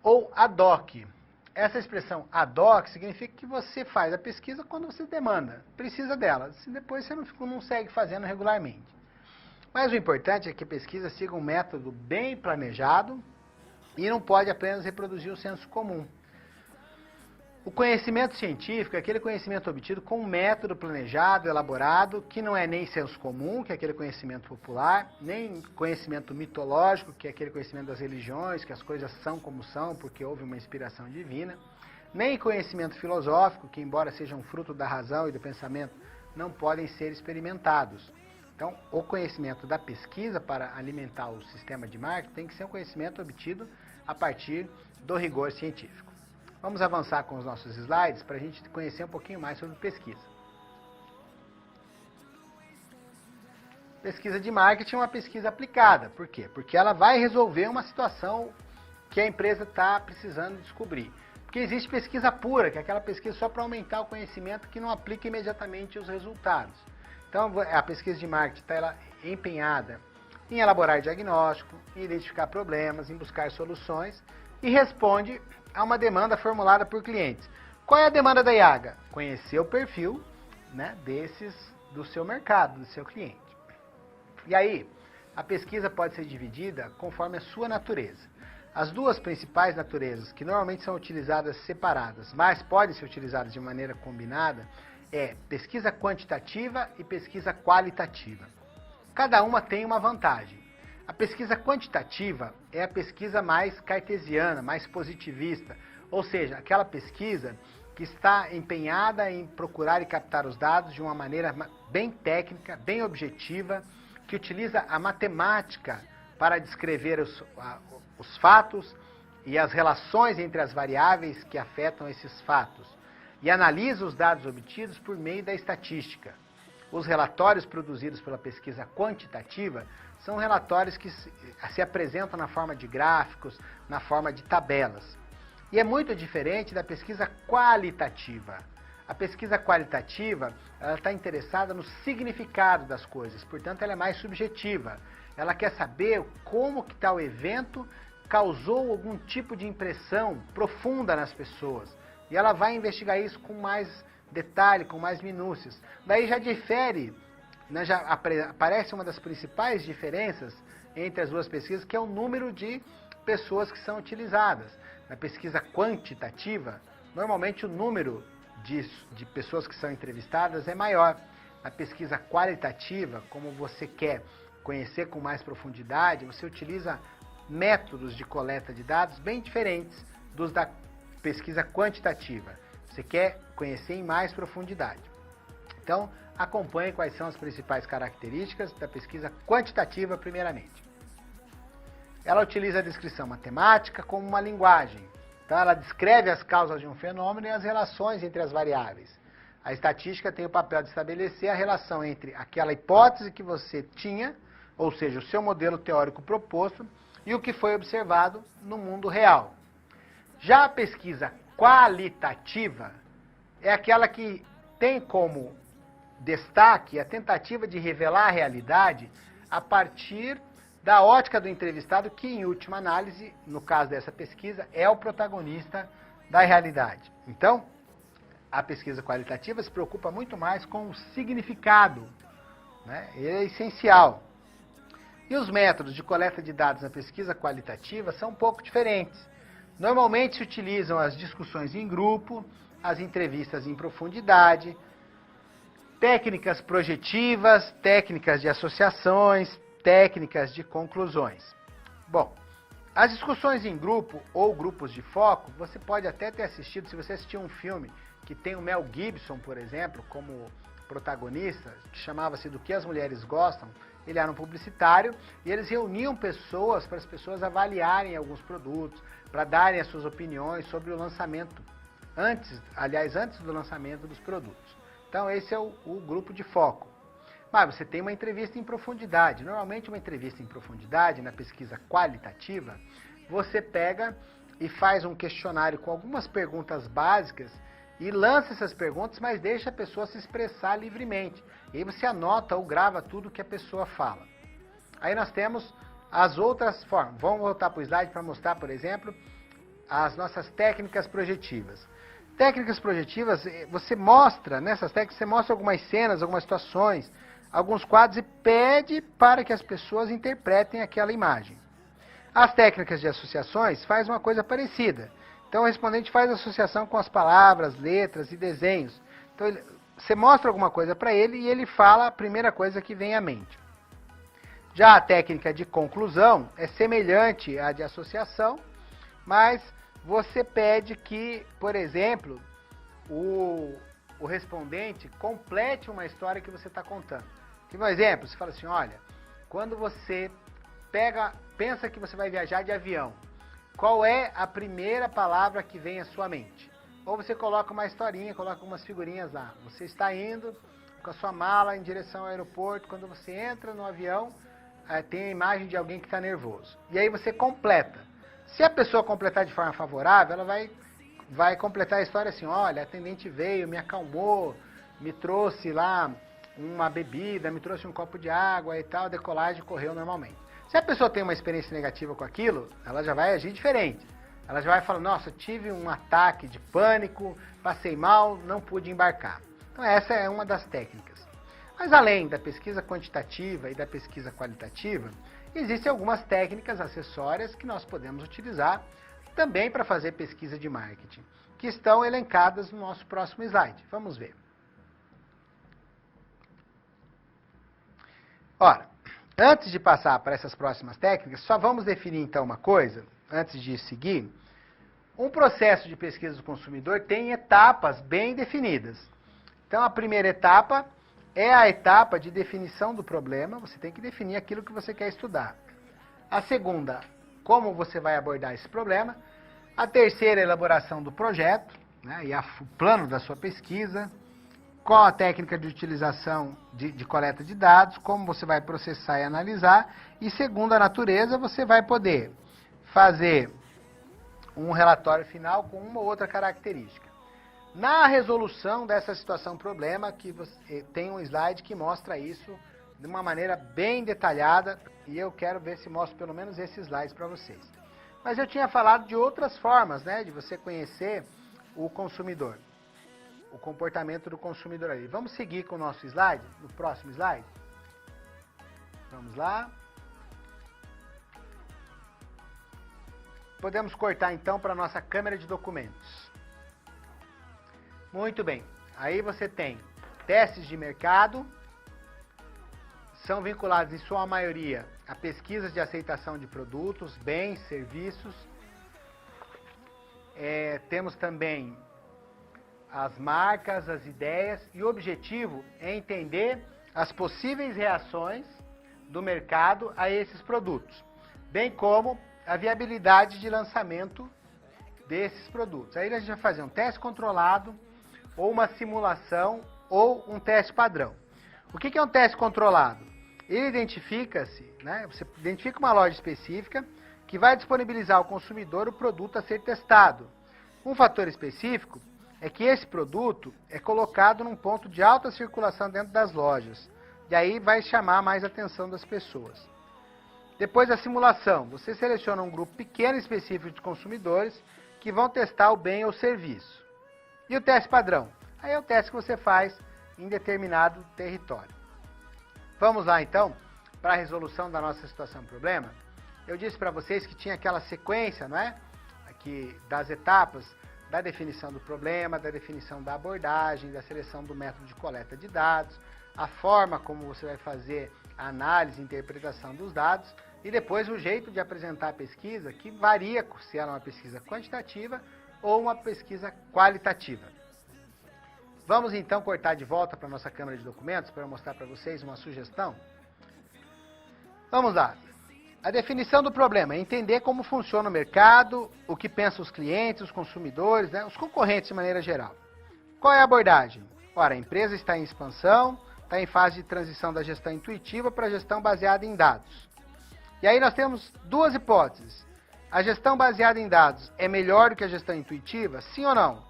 ou ad hoc. Essa expressão ad hoc significa que você faz a pesquisa quando você demanda, precisa dela, depois você não segue fazendo regularmente. Mas o importante é que a pesquisa siga um método bem planejado e não pode apenas reproduzir o senso comum. O conhecimento científico é aquele conhecimento obtido com um método planejado, elaborado, que não é nem senso comum, que é aquele conhecimento popular, nem conhecimento mitológico, que é aquele conhecimento das religiões, que as coisas são como são, porque houve uma inspiração divina, nem conhecimento filosófico, que embora sejam fruto da razão e do pensamento, não podem ser experimentados. Então, o conhecimento da pesquisa para alimentar o sistema de marketing tem que ser um conhecimento obtido a partir do rigor científico. Vamos avançar com os nossos slides para a gente conhecer um pouquinho mais sobre pesquisa. Pesquisa de marketing é uma pesquisa aplicada. Por quê? Porque ela vai resolver uma situação que a empresa está precisando descobrir. Porque existe pesquisa pura, que é aquela pesquisa só para aumentar o conhecimento que não aplica imediatamente os resultados. Então, a pesquisa de marketing está empenhada em elaborar diagnóstico, em identificar problemas, em buscar soluções e responde a uma demanda formulada por clientes. Qual é a demanda da IAGA? Conhecer o perfil, né, do seu mercado, do seu cliente. E aí, a pesquisa pode ser dividida conforme a sua natureza. As 2 principais naturezas, que normalmente são utilizadas separadas, mas podem ser utilizadas de maneira combinada, é pesquisa quantitativa e pesquisa qualitativa. Cada uma tem uma vantagem. A pesquisa quantitativa é a pesquisa mais cartesiana, mais positivista, ou seja, aquela pesquisa que está empenhada em procurar e captar os dados de uma maneira bem técnica, bem objetiva, que utiliza a matemática para descrever os fatos e as relações entre as variáveis que afetam esses fatos, e analisa os dados obtidos por meio da estatística. Os relatórios produzidos pela pesquisa quantitativa são relatórios que se apresentam na forma de gráficos, na forma de tabelas. E é muito diferente da pesquisa qualitativa. A pesquisa qualitativa está interessada no significado das coisas, portanto ela é mais subjetiva. Ela quer saber como que tal evento causou algum tipo de impressão profunda nas pessoas. E ela vai investigar isso com mais detalhe, com mais minúcias. Daí já difere, né, já aparece uma das principais diferenças entre as 2 pesquisas, que é o número de pessoas que são utilizadas. Na pesquisa quantitativa, normalmente o número de pessoas que são entrevistadas é maior. Na pesquisa qualitativa, como você quer conhecer com mais profundidade, você utiliza métodos de coleta de dados bem diferentes dos da pesquisa quantitativa. Você quer conhecer em mais profundidade. Então, acompanhe quais são as principais características da pesquisa quantitativa, primeiramente. Ela utiliza a descrição matemática como uma linguagem. Então, ela descreve as causas de um fenômeno e as relações entre as variáveis. A estatística tem o papel de estabelecer a relação entre aquela hipótese que você tinha, ou seja, o seu modelo teórico proposto, e o que foi observado no mundo real. Já a pesquisa qualitativa é aquela que tem como destaque a tentativa de revelar a realidade a partir da ótica do entrevistado, que, em última análise, no caso dessa pesquisa, é o protagonista da realidade. Então, a pesquisa qualitativa se preocupa muito mais com o significado, né? Ele é essencial. E os métodos de coleta de dados na pesquisa qualitativa são um pouco diferentes. Normalmente se utilizam as discussões em grupo, as entrevistas em profundidade, técnicas projetivas, técnicas de associações, técnicas de conclusões. Bom, as discussões em grupo ou grupos de foco, você pode até ter assistido, se você assistiu um filme que tem o Mel Gibson, por exemplo, como protagonista, que chamava-se Do que as Mulheres Gostam. Ele era um publicitário e eles reuniam pessoas para as pessoas avaliarem alguns produtos, para darem as suas opiniões sobre o lançamento, antes do lançamento dos produtos. Então esse é o grupo de foco. Mas você tem uma entrevista em profundidade. Normalmente uma entrevista em profundidade, na pesquisa qualitativa, você pega e faz um questionário com algumas perguntas básicas e lança essas perguntas, mas deixa a pessoa se expressar livremente. E aí você anota ou grava tudo que a pessoa fala. Aí nós temos as outras formas. Vamos voltar para o slide para mostrar, por exemplo, as nossas técnicas projetivas. Técnicas projetivas, você mostra, nessas técnicas, você mostra algumas cenas, algumas situações, alguns quadros e pede para que as pessoas interpretem aquela imagem. As técnicas de associações faz uma coisa parecida. Então o respondente faz associação com as palavras, letras e desenhos. Então você mostra alguma coisa para ele e ele fala a primeira coisa que vem à mente. Já a técnica de conclusão é semelhante à de associação, mas você pede que, por exemplo, o respondente complete uma história que você está contando. Tipo um exemplo, você fala assim, olha, quando você pensa que você vai viajar de avião, qual é a primeira palavra que vem à sua mente? Ou você coloca uma historinha, coloca umas figurinhas lá. Você está indo com a sua mala em direção ao aeroporto, quando você entra no avião, tem a imagem de alguém que está nervoso. E aí você completa. Se a pessoa completar de forma favorável, ela vai completar a história assim, olha, a atendente veio, me acalmou, me trouxe lá uma bebida, me trouxe um copo de água e tal, a decolagem correu normalmente. Se a pessoa tem uma experiência negativa com aquilo, ela já vai agir diferente. Ela já vai falar, nossa, tive um ataque de pânico, passei mal, não pude embarcar. Então essa é uma das técnicas. Mas além da pesquisa quantitativa e da pesquisa qualitativa, existem algumas técnicas acessórias que nós podemos utilizar também para fazer pesquisa de marketing, que estão elencadas no nosso próximo slide. Vamos ver. Ora, antes de passar para essas próximas técnicas, só vamos definir então uma coisa, antes de seguir. Um processo de pesquisa do consumidor tem etapas bem definidas. Então, a primeira etapa é a etapa de definição do problema, você tem que definir aquilo que você quer estudar. A segunda, como você vai abordar esse problema. A terceira, a elaboração do projeto, né, e o plano da sua pesquisa. Qual a técnica de utilização de coleta de dados, como você vai processar e analisar. E segundo a natureza, você vai poder fazer um relatório final com uma ou outra característica. Na resolução dessa situação-problema, que você tem um slide que mostra isso de uma maneira bem detalhada, e eu quero ver se mostro pelo menos esses slides para vocês. Mas eu tinha falado de outras formas, né, de você conhecer o consumidor. O comportamento do consumidor ali. Vamos seguir com o nosso slide, no próximo slide? Vamos lá. Podemos cortar então para a nossa câmera de documentos. Muito bem. Aí você tem testes de mercado, são vinculados, em sua maioria, a pesquisas de aceitação de produtos, bens, serviços. Temos também as marcas, as ideias, e o objetivo é entender as possíveis reações do mercado a esses produtos, bem como a viabilidade de lançamento desses produtos. Aí a gente vai fazer um teste controlado, ou uma simulação, ou um teste padrão. O que é um teste controlado? Ele identifica-se, né? Você identifica uma loja específica que vai disponibilizar ao consumidor o produto a ser testado. Um fator específico é que esse produto é colocado num ponto de alta circulação dentro das lojas. E aí vai chamar mais a atenção das pessoas. Depois da simulação, você seleciona um grupo pequeno e específico de consumidores que vão testar o bem ou serviço. E o teste padrão? Aí é o teste que você faz em determinado território. Vamos lá então para a resolução da nossa situação-problema. Eu disse para vocês que tinha aquela sequência, não é? Aqui das etapas da definição do problema, da definição da abordagem, da seleção do método de coleta de dados, a forma como você vai fazer a análise e interpretação dos dados, e depois o jeito de apresentar a pesquisa, que varia se ela é uma pesquisa quantitativa ou uma pesquisa qualitativa. Vamos então cortar de volta para a nossa câmera de documentos para eu mostrar para vocês uma sugestão. Vamos lá. A definição do problema é entender como funciona o mercado, o que pensam os clientes, os consumidores, né, os concorrentes de maneira geral. Qual é a abordagem? Ora, a empresa está em expansão, está em fase de transição da gestão intuitiva para a gestão baseada em dados. E aí nós temos duas hipóteses. A gestão baseada em dados é melhor do que a gestão intuitiva? Sim ou não?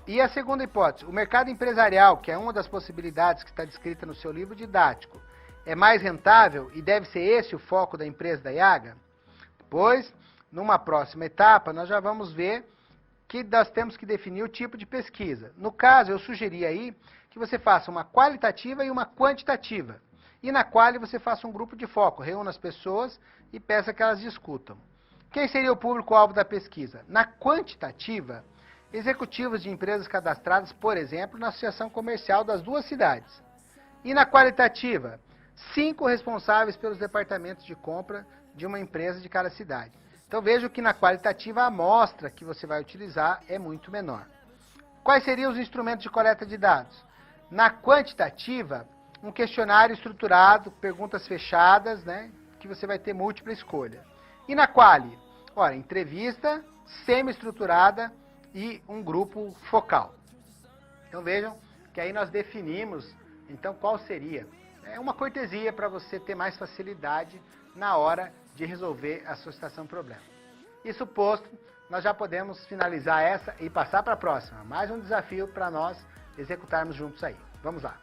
E a segunda hipótese, o mercado empresarial, que é uma das possibilidades que está descrita no seu livro didático, é mais rentável e deve ser esse o foco da empresa da IAGA? Pois, numa próxima etapa, nós já vamos ver que nós temos que definir o tipo de pesquisa. No caso, eu sugeri aí que você faça uma qualitativa e uma quantitativa. E na quali você faça um grupo de foco, reúna as pessoas e peça que elas discutam. Quem seria o público-alvo da pesquisa? Na quantitativa, executivos de empresas cadastradas, por exemplo, na associação comercial das duas cidades. E na qualitativa, 5 responsáveis pelos departamentos de compra de uma empresa de cada cidade. Então veja que na qualitativa a amostra que você vai utilizar é muito menor. Quais seriam os instrumentos de coleta de dados? Na quantitativa, um questionário estruturado, perguntas fechadas, né, que você vai ter múltipla escolha. E na quali? Ora, entrevista semi-estruturada e um grupo focal. Então vejam que aí nós definimos, então, qual seria. É uma cortesia para você ter mais facilidade na hora de resolver a sua situação-problema. Isso posto, nós já podemos finalizar essa e passar para a próxima. Mais um desafio para nós executarmos juntos aí. Vamos lá.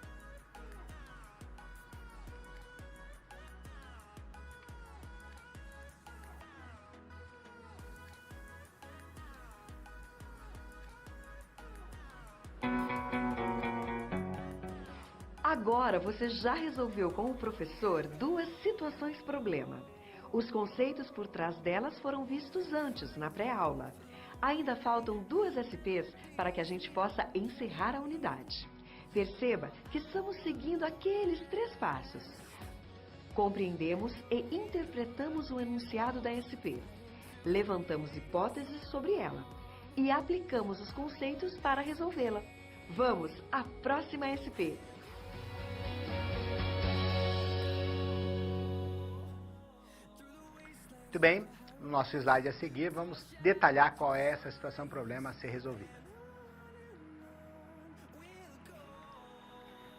Agora você já resolveu com o professor 2 situações-problema. Os conceitos por trás delas foram vistos antes, na pré-aula. Ainda faltam 2 SPs para que a gente possa encerrar a unidade. Perceba que estamos seguindo aqueles 3 passos. Compreendemos e interpretamos o enunciado da SP. Levantamos hipóteses sobre ela. E aplicamos os conceitos para resolvê-la. Vamos à próxima SP. Muito bem, no nosso slide a seguir, vamos detalhar qual é essa situação-problema a ser resolvida.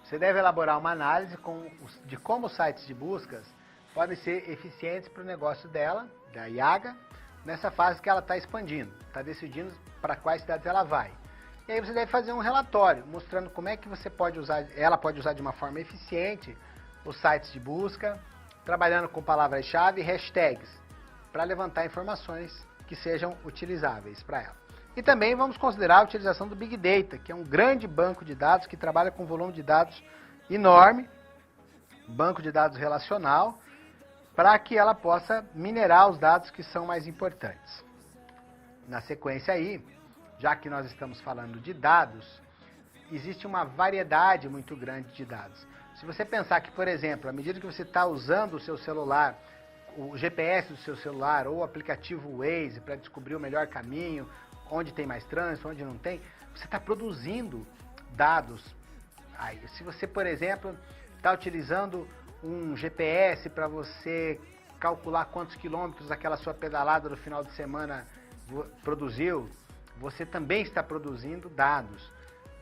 Você deve elaborar uma análise de como os sites de buscas podem ser eficientes para o negócio dela, da IAGA, nessa fase que ela está expandindo, está decidindo para quais cidades ela vai. E aí você deve fazer um relatório, mostrando como é que ela pode usar de uma forma eficiente os sites de busca, trabalhando com palavras-chave e hashtags, para levantar informações que sejam utilizáveis para ela. E também vamos considerar a utilização do Big Data, que é um grande banco de dados que trabalha com um volume de dados enorme, banco de dados relacional, para que ela possa minerar os dados que são mais importantes. Na sequência aí, já que nós estamos falando de dados, existe uma variedade muito grande de dados. Se você pensar que, por exemplo, à medida que você está usando o seu celular, o GPS do seu celular ou o aplicativo Waze para descobrir o melhor caminho, onde tem mais trânsito, onde não tem, você está produzindo dados. Aí, se você, por exemplo, está utilizando um GPS para você calcular quantos quilômetros aquela sua pedalada no final de semana produziu, você também está produzindo dados.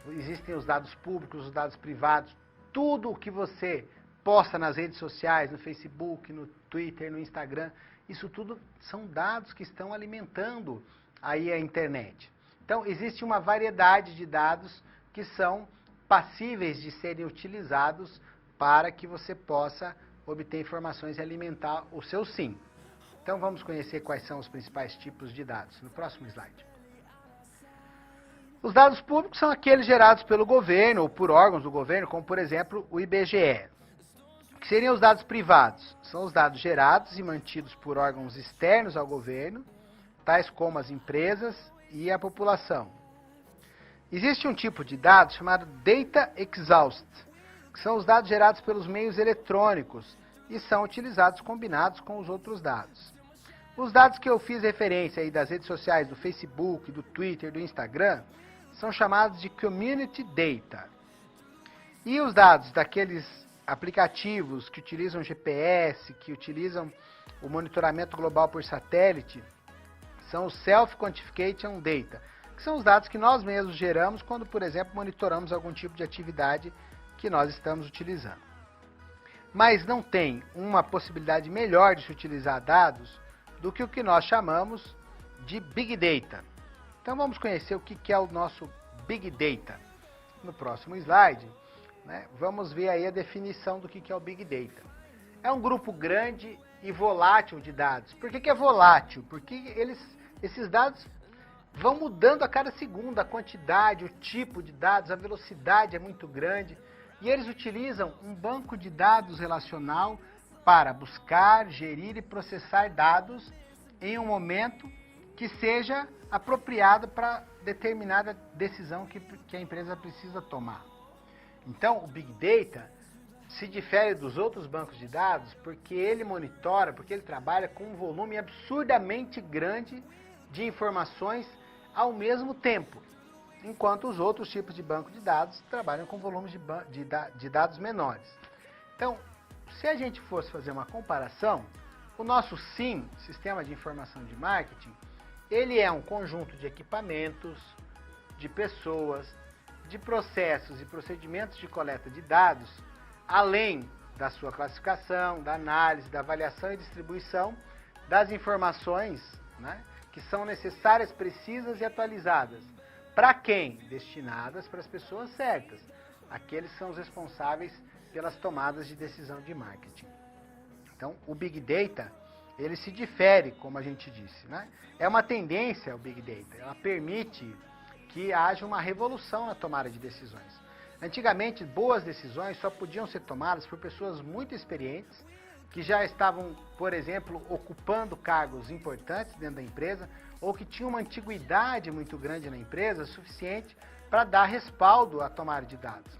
Existem os dados públicos, os dados privados, tudo o que você posta nas redes sociais, no Facebook, no Twitter, no Instagram, isso tudo são dados que estão alimentando aí a internet. Então, existe uma variedade de dados que são passíveis de serem utilizados para que você possa obter informações e alimentar o seu SIM. Então, vamos conhecer quais são os principais tipos de dados no próximo slide. Os dados públicos são aqueles gerados pelo governo ou por órgãos do governo, como, por exemplo, o IBGE. O que seriam os dados privados? São os dados gerados e mantidos por órgãos externos ao governo, tais como as empresas e a população. Existe um tipo de dados chamado Data Exhaust, que são os dados gerados pelos meios eletrônicos e são utilizados combinados com os outros dados. Os dados que eu fiz referência aí das redes sociais, do Facebook, do Twitter, do Instagram, são chamados de Community Data. E os dados daqueles aplicativos que utilizam GPS, que utilizam o monitoramento global por satélite, são os Self-Quantification Data, que são os dados que nós mesmos geramos quando, por exemplo, monitoramos algum tipo de atividade que nós estamos utilizando. Mas não tem uma possibilidade melhor de se utilizar dados do que o que nós chamamos de Big Data. Então vamos conhecer o que é o nosso Big Data. No próximo slide, né, vamos ver aí a definição do que é o Big Data. É um grupo grande e volátil de dados. Por que é volátil? Porque esses dados vão mudando a cada segundo, a quantidade, o tipo de dados, a velocidade é muito grande. E eles utilizam um banco de dados relacional para buscar, gerir e processar dados em um momento que seja apropriado para determinada decisão que a empresa precisa tomar. Então, o Big Data se difere dos outros bancos de dados porque ele monitora, porque ele trabalha com um volume absurdamente grande de informações ao mesmo tempo, enquanto os outros tipos de banco de dados trabalham com volumes de dados menores. Então, se a gente fosse fazer uma comparação, o nosso SIM, Sistema de Informação de Marketing, ele é um conjunto de equipamentos, de pessoas, de processos e procedimentos de coleta de dados, além da sua classificação, da análise, da avaliação e distribuição das informações, né, que são necessárias, precisas e atualizadas. Para quem? Destinadas para as pessoas certas. Aqueles que são os responsáveis pelas tomadas de decisão de marketing. Então, o Big Data, ele se difere, como a gente disse, né? É uma tendência o Big Data, ela permite que haja uma revolução na tomada de decisões. Antigamente, boas decisões só podiam ser tomadas por pessoas muito experientes, que já estavam, por exemplo, ocupando cargos importantes dentro da empresa, ou que tinham uma antiguidade muito grande na empresa, suficiente para dar respaldo à tomada de dados.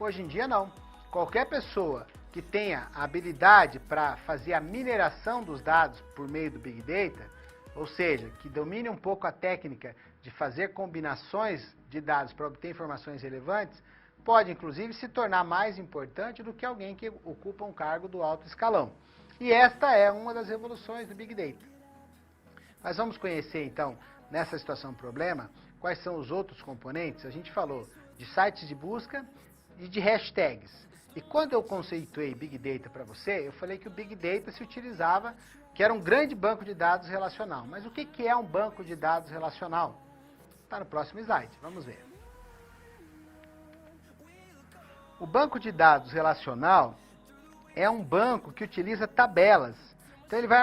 Hoje em dia, não. Qualquer pessoa que tenha a habilidade para fazer a mineração dos dados por meio do Big Data, ou seja, que domine um pouco a técnica de fazer combinações de dados para obter informações relevantes, pode, inclusive, se tornar mais importante do que alguém que ocupa um cargo do alto escalão. E esta é uma das revoluções do Big Data. Mas vamos conhecer, então, nessa situação problema, quais são os outros componentes. A gente falou de sites de busca e de hashtags. E quando eu conceituei Big Data para você, eu falei que o Big Data se utilizava, que era um grande banco de dados relacional. Mas o que é um banco de dados relacional? Está no próximo slide, vamos ver. O banco de dados relacional é um banco que utiliza tabelas. Então ele vai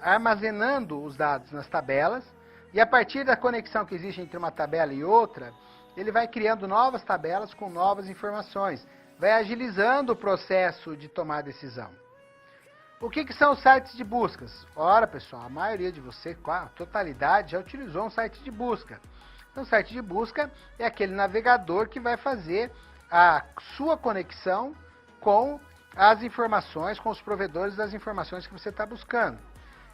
armazenando os dados nas tabelas e a partir da conexão que existe entre uma tabela e outra, ele vai criando novas tabelas com novas informações, vai agilizando o processo de tomar decisão. O que são os sites de buscas? Ora, pessoal, a maioria de vocês, a totalidade, já utilizou um site de busca. Então, o site de busca é aquele navegador que vai fazer a sua conexão com as informações, com os provedores das informações que você está buscando.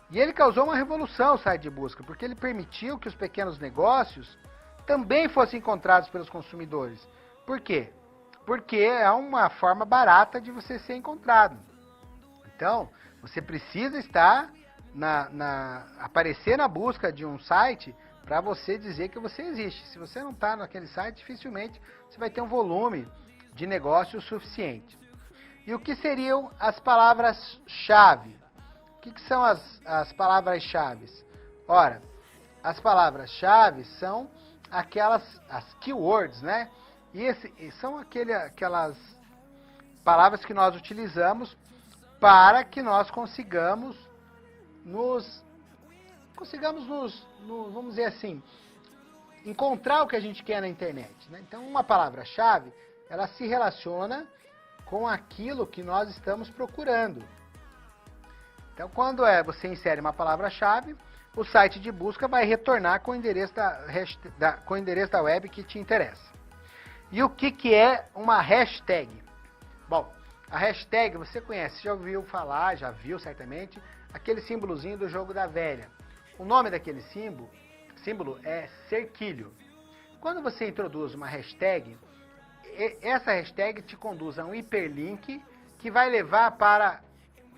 E ele causou uma revolução, o site de busca, porque ele permitiu que os pequenos negócios também fossem encontrados pelos consumidores. Por quê? Porque é uma forma barata de você ser encontrado. Então, você precisa estar aparecer na busca de um site para você dizer que você existe. Se você não está naquele site, dificilmente você vai ter um volume de negócio suficiente. E o que seriam as palavras-chave? O que são as palavras-chave? Ora, as palavras-chave são as keywords, né? E são aquelas palavras que nós utilizamos para que nós consigamos vamos dizer assim, encontrar o que a gente quer na internet, né? Então, uma palavra-chave, ela se relaciona com aquilo que nós estamos procurando. Então, quando você insere uma palavra-chave, o site de busca vai retornar com o endereço da web que te interessa. E o que é uma hashtag? Bom, a hashtag você conhece, já ouviu falar, já viu certamente, aquele símbolozinho do jogo da velha. O nome daquele símbolo é cerquilho. Quando você introduz uma hashtag, essa hashtag te conduz a um hiperlink que vai levar para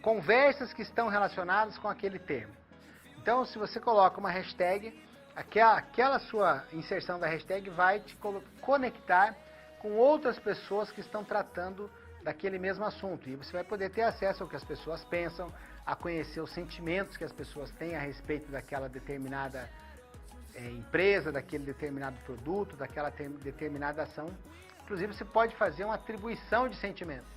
conversas que estão relacionadas com aquele termo. Então, se você coloca uma hashtag, aquela sua inserção da hashtag vai te conectar com outras pessoas que estão tratando daquele mesmo assunto. E você vai poder ter acesso ao que as pessoas pensam, a conhecer os sentimentos que as pessoas têm a respeito daquela determinada empresa, daquele determinado produto, daquela determinada ação. Inclusive, você pode fazer uma atribuição de sentimentos.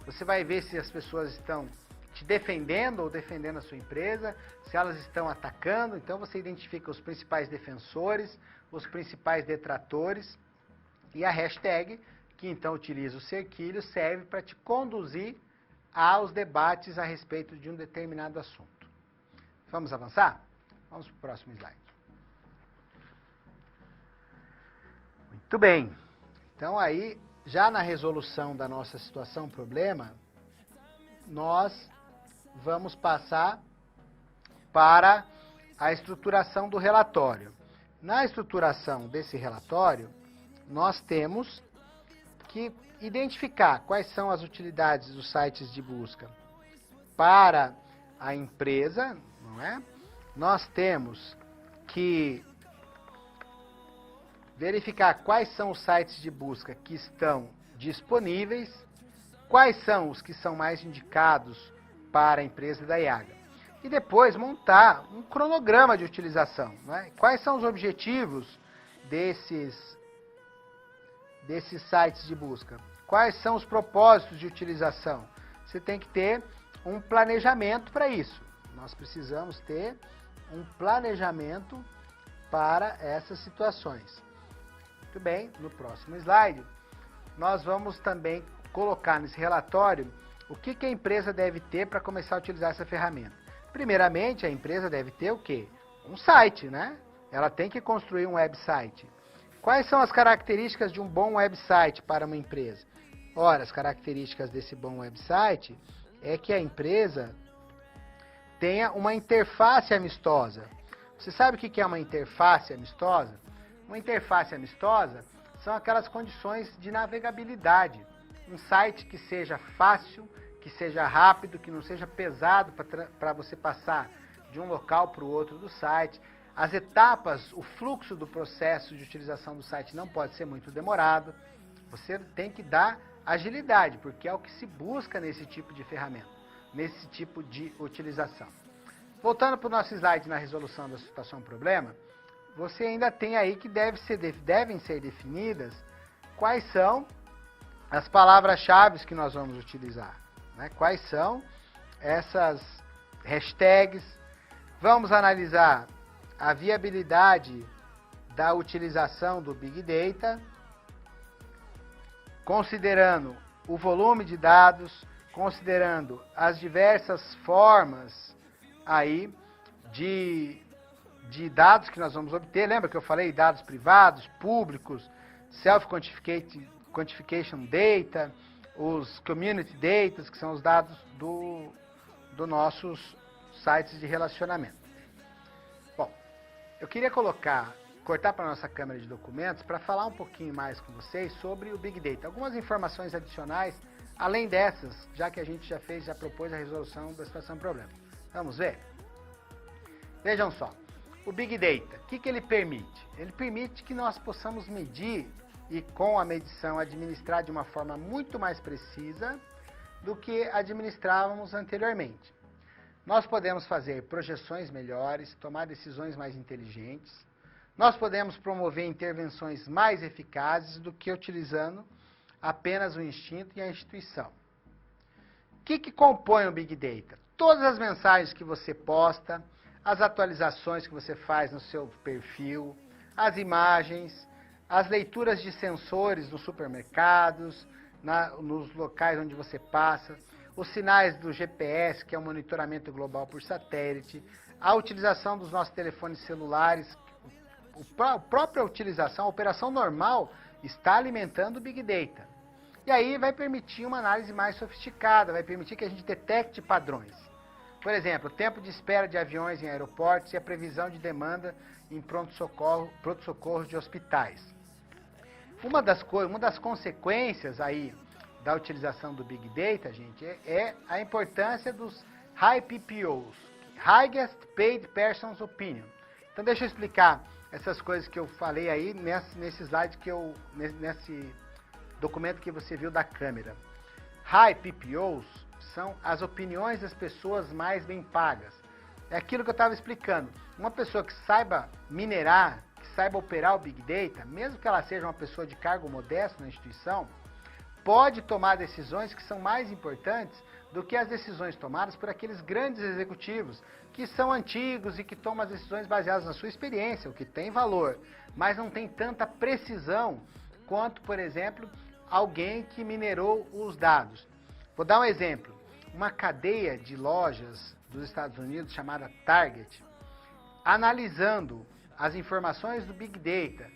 Você vai ver se as pessoas estão te defendendo ou defendendo a sua empresa, se elas estão atacando. Então, você identifica os principais defensores, os principais detratores, e a hashtag, que então utiliza o cerquilho, serve para te conduzir aos debates a respeito de um determinado assunto. Vamos avançar? Vamos para o próximo slide. Muito bem. Então, aí, já na resolução da nossa situação, problema, nós vamos passar para a estruturação do relatório. Na estruturação desse relatório, nós temos que identificar quais são as utilidades dos sites de busca para a empresa, não é? Nós temos que verificar quais são os sites de busca que estão disponíveis, quais são os que são mais indicados para a empresa da IAGA. E depois montar um cronograma de utilização, né? Quais são os objetivos desses sites de busca? Quais são os propósitos de utilização? Você tem que ter um planejamento para isso. Nós precisamos ter um planejamento para essas situações. Muito bem, no próximo slide, nós vamos também colocar nesse relatório o que a empresa deve ter para começar a utilizar essa ferramenta. Primeiramente, a empresa deve ter o quê? Um site, né? Ela tem que construir um website. Quais são as características de um bom website para uma empresa? Ora, as características desse bom website é que a empresa tenha uma interface amistosa. Você sabe o que é uma interface amistosa? Uma interface amistosa são aquelas condições de navegabilidade. Um site que seja fácil, que seja rápido, que não seja pesado para você passar de um local para o outro do site. As etapas, o fluxo do processo de utilização do site não pode ser muito demorado. Você tem que dar agilidade, porque é o que se busca nesse tipo de ferramenta, nesse tipo de utilização. Voltando para o nosso slide na resolução da situação problema, você ainda tem aí que devem ser definidas quais são as palavras-chave que nós vamos utilizar, né? Quais são essas hashtags. Vamos analisar a viabilidade da utilização do Big Data, considerando o volume de dados, considerando as diversas formas aí de de dados que nós vamos obter. Lembra que eu falei dados privados, públicos, self-quantification data, os community data, que são os dados do nossos sites de relacionamento. Bom, eu queria cortar para a nossa câmera de documentos para falar um pouquinho mais com vocês sobre o Big Data. Algumas informações adicionais, além dessas, já que a gente já propôs a resolução da situação problema. Vamos ver? Vejam só, o Big Data, o que ele permite? Ele permite que nós possamos medir e com a medição administrar de uma forma muito mais precisa do que administrávamos anteriormente. Nós podemos fazer projeções melhores, tomar decisões mais inteligentes, nós podemos promover intervenções mais eficazes do que utilizando apenas o instinto e a instituição. O que compõe o Big Data? Todas as mensagens que você posta, as atualizações que você faz no seu perfil, as imagens, as leituras de sensores nos supermercados, nos locais onde você passa, os sinais do GPS, que é o monitoramento global por satélite, a utilização dos nossos telefones celulares, a própria utilização, a operação normal está alimentando o Big Data. E aí vai permitir uma análise mais sofisticada, vai permitir que a gente detecte padrões. Por exemplo, o tempo de espera de aviões em aeroportos e a previsão de demanda em pronto-socorro de hospitais. Uma das consequências aí da utilização do Big Data, gente, é a importância dos High PPOs, Highest Paid Person's Opinion. Então deixa eu explicar essas coisas que eu falei aí nesse slide nesse documento que você viu da câmera. High PPOs são as opiniões das pessoas mais bem pagas. É aquilo que eu estava explicando. Uma pessoa que saiba minerar, que saiba operar o Big Data, mesmo que ela seja uma pessoa de cargo modesto na instituição, pode tomar decisões que são mais importantes do que as decisões tomadas por aqueles grandes executivos que são antigos e que tomam as decisões baseadas na sua experiência, o que tem valor, mas não tem tanta precisão quanto, por exemplo, alguém que minerou os dados. Vou dar um exemplo. Uma cadeia de lojas dos Estados Unidos chamada Target, analisando as informações do Big Data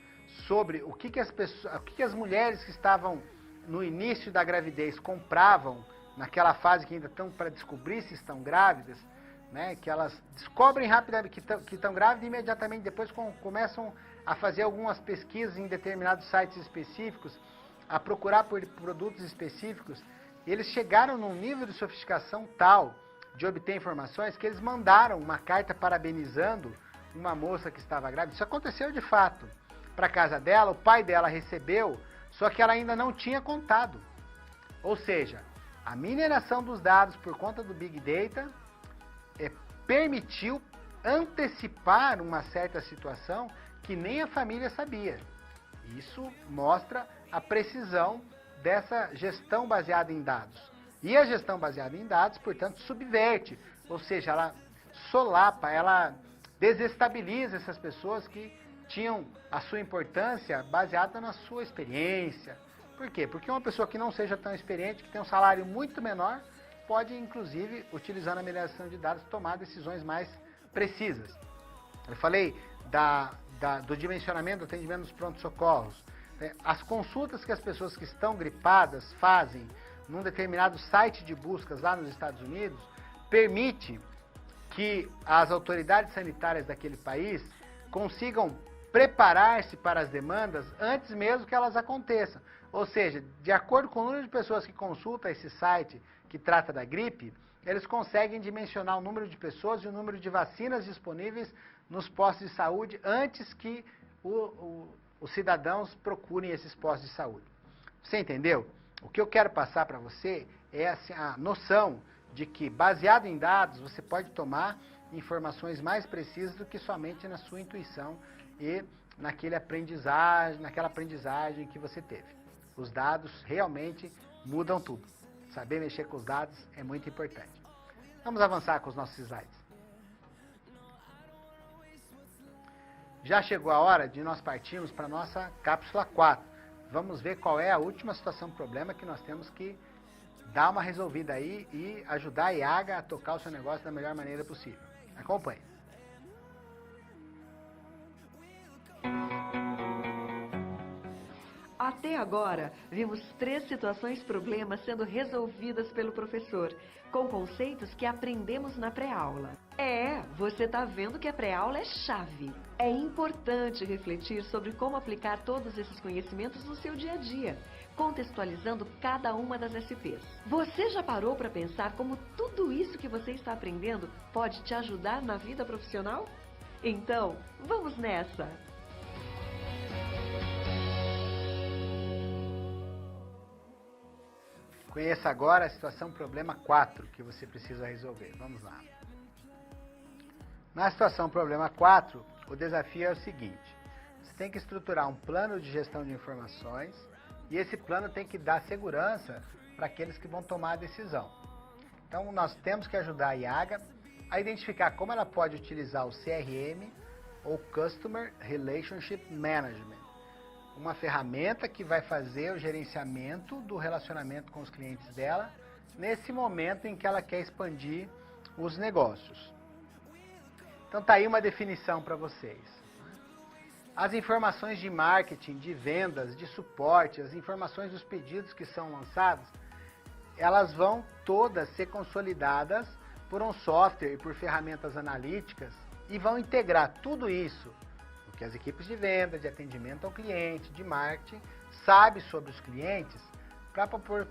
sobre o que as mulheres que estavam no início da gravidez compravam, naquela fase que ainda estão para descobrir se estão grávidas, né, que elas descobrem rapidamente que estão grávidas e imediatamente depois começam a fazer algumas pesquisas em determinados sites específicos, a procurar por produtos específicos. Eles chegaram num nível de sofisticação tal de obter informações que eles mandaram uma carta parabenizando uma moça que estava grávida. Isso aconteceu de fato. Para a casa dela, o pai dela recebeu, só que ela ainda não tinha contado. Ou seja, a mineração dos dados por conta do Big Data permitiu antecipar uma certa situação que nem a família sabia. Isso mostra a precisão dessa gestão baseada em dados. E a gestão baseada em dados, portanto, subverte, ou seja, ela solapa, ela desestabiliza essas pessoas que tinham a sua importância baseada na sua experiência. Por quê? Porque uma pessoa que não seja tão experiente, que tem um salário muito menor, pode, inclusive, utilizando a mineração de dados, tomar decisões mais precisas. Eu falei do dimensionamento do atendimento dos pronto-socorros. As consultas que as pessoas que estão gripadas fazem num determinado site de buscas lá nos Estados Unidos, permite que as autoridades sanitárias daquele país consigam preparar-se para as demandas antes mesmo que elas aconteçam. Ou seja, de acordo com o número de pessoas que consultam esse site que trata da gripe, eles conseguem dimensionar o número de pessoas e o número de vacinas disponíveis nos postos de saúde antes que os cidadãos procurem esses postos de saúde. Você entendeu? O que eu quero passar para você é assim, a noção de que, baseado em dados, você pode tomar informações mais precisas do que somente na sua intuição e naquela aprendizagem que você teve. Os dados realmente mudam tudo. Saber mexer com os dados é muito importante. Vamos avançar com os nossos slides. Já chegou a hora de nós partirmos para a nossa cápsula 4. Vamos ver qual é a última situação, problema que nós temos que dar uma resolvida aí e ajudar a IAGA a tocar o seu negócio da melhor maneira possível. Acompanhe. Até agora, vimos 3 situações-problemas sendo resolvidas pelo professor, com conceitos que aprendemos na pré-aula. Você está vendo que a pré-aula é chave. É importante refletir sobre como aplicar todos esses conhecimentos no seu dia a dia, contextualizando cada uma das SPs. Você já parou para pensar como tudo isso que você está aprendendo pode te ajudar na vida profissional? Então, vamos nessa! Conheça agora a situação problema 4 que você precisa resolver. Vamos lá. Na situação problema 4, o desafio é o seguinte. Você tem que estruturar um plano de gestão de informações e esse plano tem que dar segurança para aqueles que vão tomar a decisão. Então, nós temos que ajudar a IAGA a identificar como ela pode utilizar o CRM ou Customer Relationship Management, uma ferramenta que vai fazer o gerenciamento do relacionamento com os clientes dela nesse momento em que ela quer expandir os negócios. Então tá aí uma definição para vocês. As informações de marketing, de vendas, de suporte, as informações dos pedidos que são lançados, elas vão todas ser consolidadas por um software e por ferramentas analíticas e vão integrar tudo isso que as equipes de venda, de atendimento ao cliente, de marketing, sabem sobre os clientes para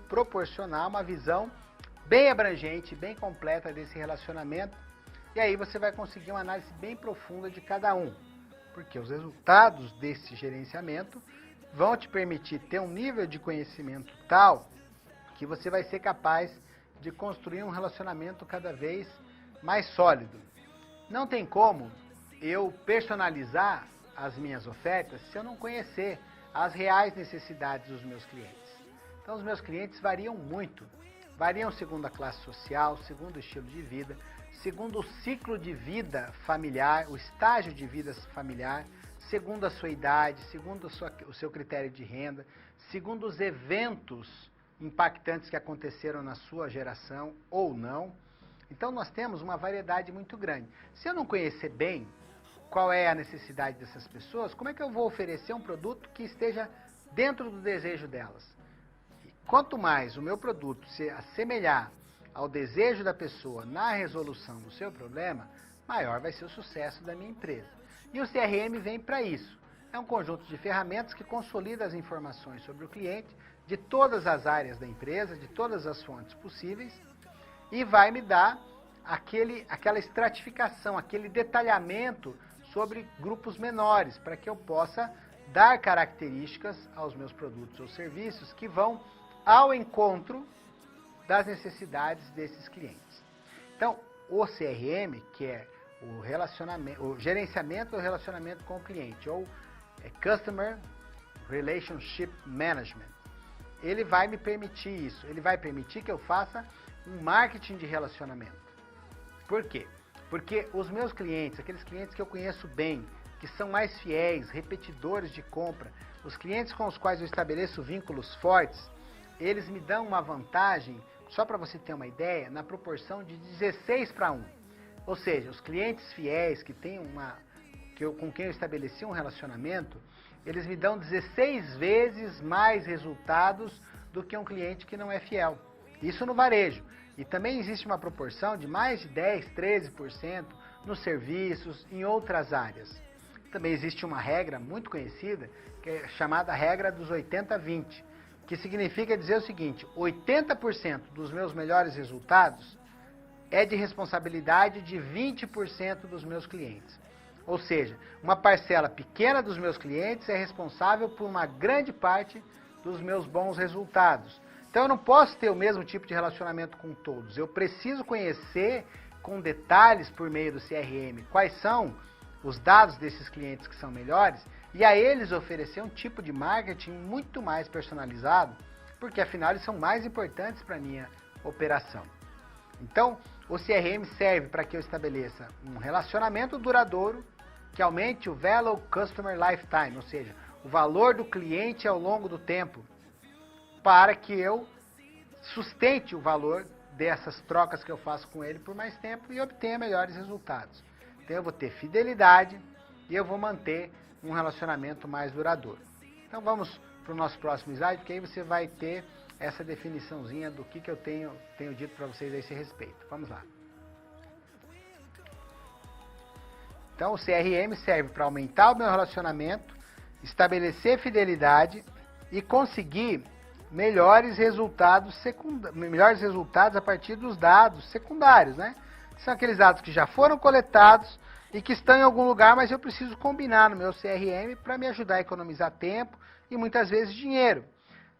proporcionar uma visão bem abrangente, bem completa desse relacionamento. E aí você vai conseguir uma análise bem profunda de cada um, porque os resultados desse gerenciamento vão te permitir ter um nível de conhecimento tal que você vai ser capaz de construir um relacionamento cada vez mais sólido. Não tem como eu personalizar as minhas ofertas se eu não conhecer as reais necessidades dos meus clientes. Então, os meus clientes variam muito. Variam segundo a classe social, segundo o estilo de vida, segundo o ciclo de vida familiar, o estágio de vida familiar, segundo a sua idade, segundo o seu critério de renda, segundo os eventos impactantes que aconteceram na sua geração ou não. Então, nós temos uma variedade muito grande. Se eu não conhecer bem qual é a necessidade dessas pessoas, como é que eu vou oferecer um produto que esteja dentro do desejo delas? E quanto mais o meu produto se assemelhar ao desejo da pessoa na resolução do seu problema, maior vai ser o sucesso da minha empresa. E o CRM vem para isso. É um conjunto de ferramentas que consolida as informações sobre o cliente, de todas as áreas da empresa, de todas as fontes possíveis, e vai me dar aquela estratificação, aquele detalhamento sobre grupos menores, para que eu possa dar características aos meus produtos ou serviços que vão ao encontro das necessidades desses clientes. Então, o CRM, que é o gerenciamento do relacionamento com o cliente, ou Customer Relationship Management, ele vai me permitir isso, ele vai permitir que eu faça um marketing de relacionamento. Por quê? Porque os meus clientes, aqueles clientes que eu conheço bem, que são mais fiéis, repetidores de compra, os clientes com os quais eu estabeleço vínculos fortes, eles me dão uma vantagem, só para você ter uma ideia, na proporção de 16 para 1. Ou seja, os clientes fiéis que têm com quem eu estabeleci um relacionamento, eles me dão 16 vezes mais resultados do que um cliente que não é fiel. Isso no varejo. E também existe uma proporção de mais de 10, 13% nos serviços, em outras áreas. Também existe uma regra muito conhecida, que é chamada regra dos 80-20, que significa dizer o seguinte: 80% dos meus melhores resultados é de responsabilidade de 20% dos meus clientes. Ou seja, uma parcela pequena dos meus clientes é responsável por uma grande parte dos meus bons resultados. Então eu não posso ter o mesmo tipo de relacionamento com todos. Eu preciso conhecer com detalhes por meio do CRM quais são os dados desses clientes que são melhores e a eles oferecer um tipo de marketing muito mais personalizado, porque afinal eles são mais importantes para a minha operação. Então, o CRM serve para que eu estabeleça um relacionamento duradouro que aumente o Value Customer Lifetime, ou seja, o valor do cliente ao longo do tempo, para que eu sustente o valor dessas trocas que eu faço com ele por mais tempo e obtenha melhores resultados. Então eu vou ter fidelidade e eu vou manter um relacionamento mais duradouro. Então vamos para o nosso próximo slide, porque aí você vai ter essa definiçãozinha do que eu tenho dito para vocês a esse respeito. Vamos lá. Então, o CRM serve para aumentar o meu relacionamento, estabelecer fidelidade e conseguir melhores resultados a partir dos dados secundários, né? São aqueles dados que já foram coletados e que estão em algum lugar, mas eu preciso combinar no meu CRM para me ajudar a economizar tempo e muitas vezes dinheiro.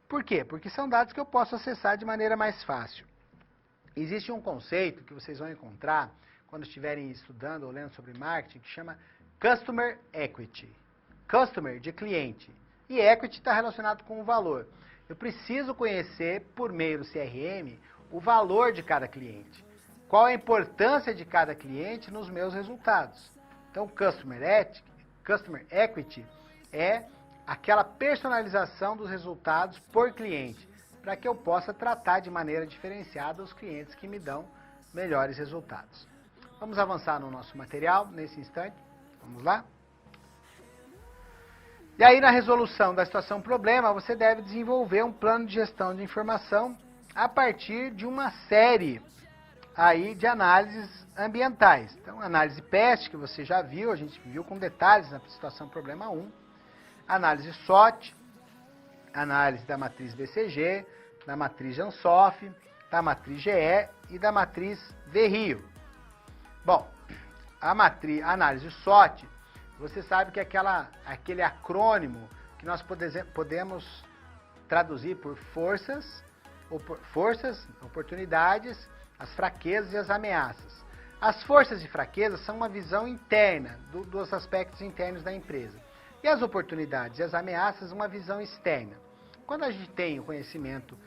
Por quê? Porque são dados que eu posso acessar de maneira mais fácil. Existe um conceito que vocês vão encontrar quando estiverem estudando ou lendo sobre marketing, que chama Customer Equity. Customer, de cliente. E Equity está relacionado com o valor. Eu preciso conhecer, por meio do CRM, o valor de cada cliente. Qual a importância de cada cliente nos meus resultados. Então, Customer Equity é aquela personalização dos resultados por cliente, para que eu possa tratar de maneira diferenciada os clientes que me dão melhores resultados. Vamos avançar no nosso material nesse instante. Vamos lá? E aí, na resolução da situação problema, você deve desenvolver um plano de gestão de informação a partir de uma série aí de análises ambientais. Então, análise PEST, que você já viu, a gente viu com detalhes na situação problema 1. Análise SWOT, análise da matriz BCG, da matriz Jansoff, da matriz GE e da matriz VRIO. Bom, a análise SWOT, você sabe que é aquele acrônimo que nós podemos traduzir por forças, oportunidades, as fraquezas e as ameaças. As forças e fraquezas são uma visão interna dos aspectos internos da empresa. E as oportunidades e as ameaças, uma visão externa. Quando a gente tem o conhecimento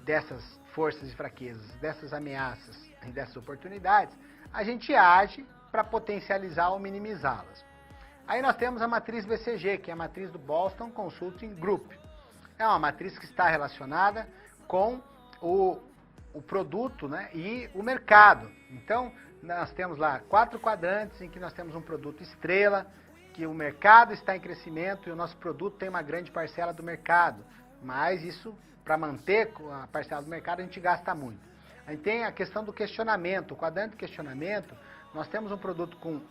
dessas forças e fraquezas, dessas ameaças e dessas oportunidades, a gente age para potencializar ou minimizá-las. Aí nós temos a matriz BCG, que é a matriz do Boston Consulting Group. É uma matriz que está relacionada com o produto, né, e o mercado. Então, nós temos lá 4 quadrantes em que nós temos um produto estrela, que o mercado está em crescimento e o nosso produto tem uma grande parcela do mercado. Mas isso, para manter a parcela do mercado, a gente gasta muito. A gente tem a questão do questionamento. O quadrante do questionamento, nós temos um produto com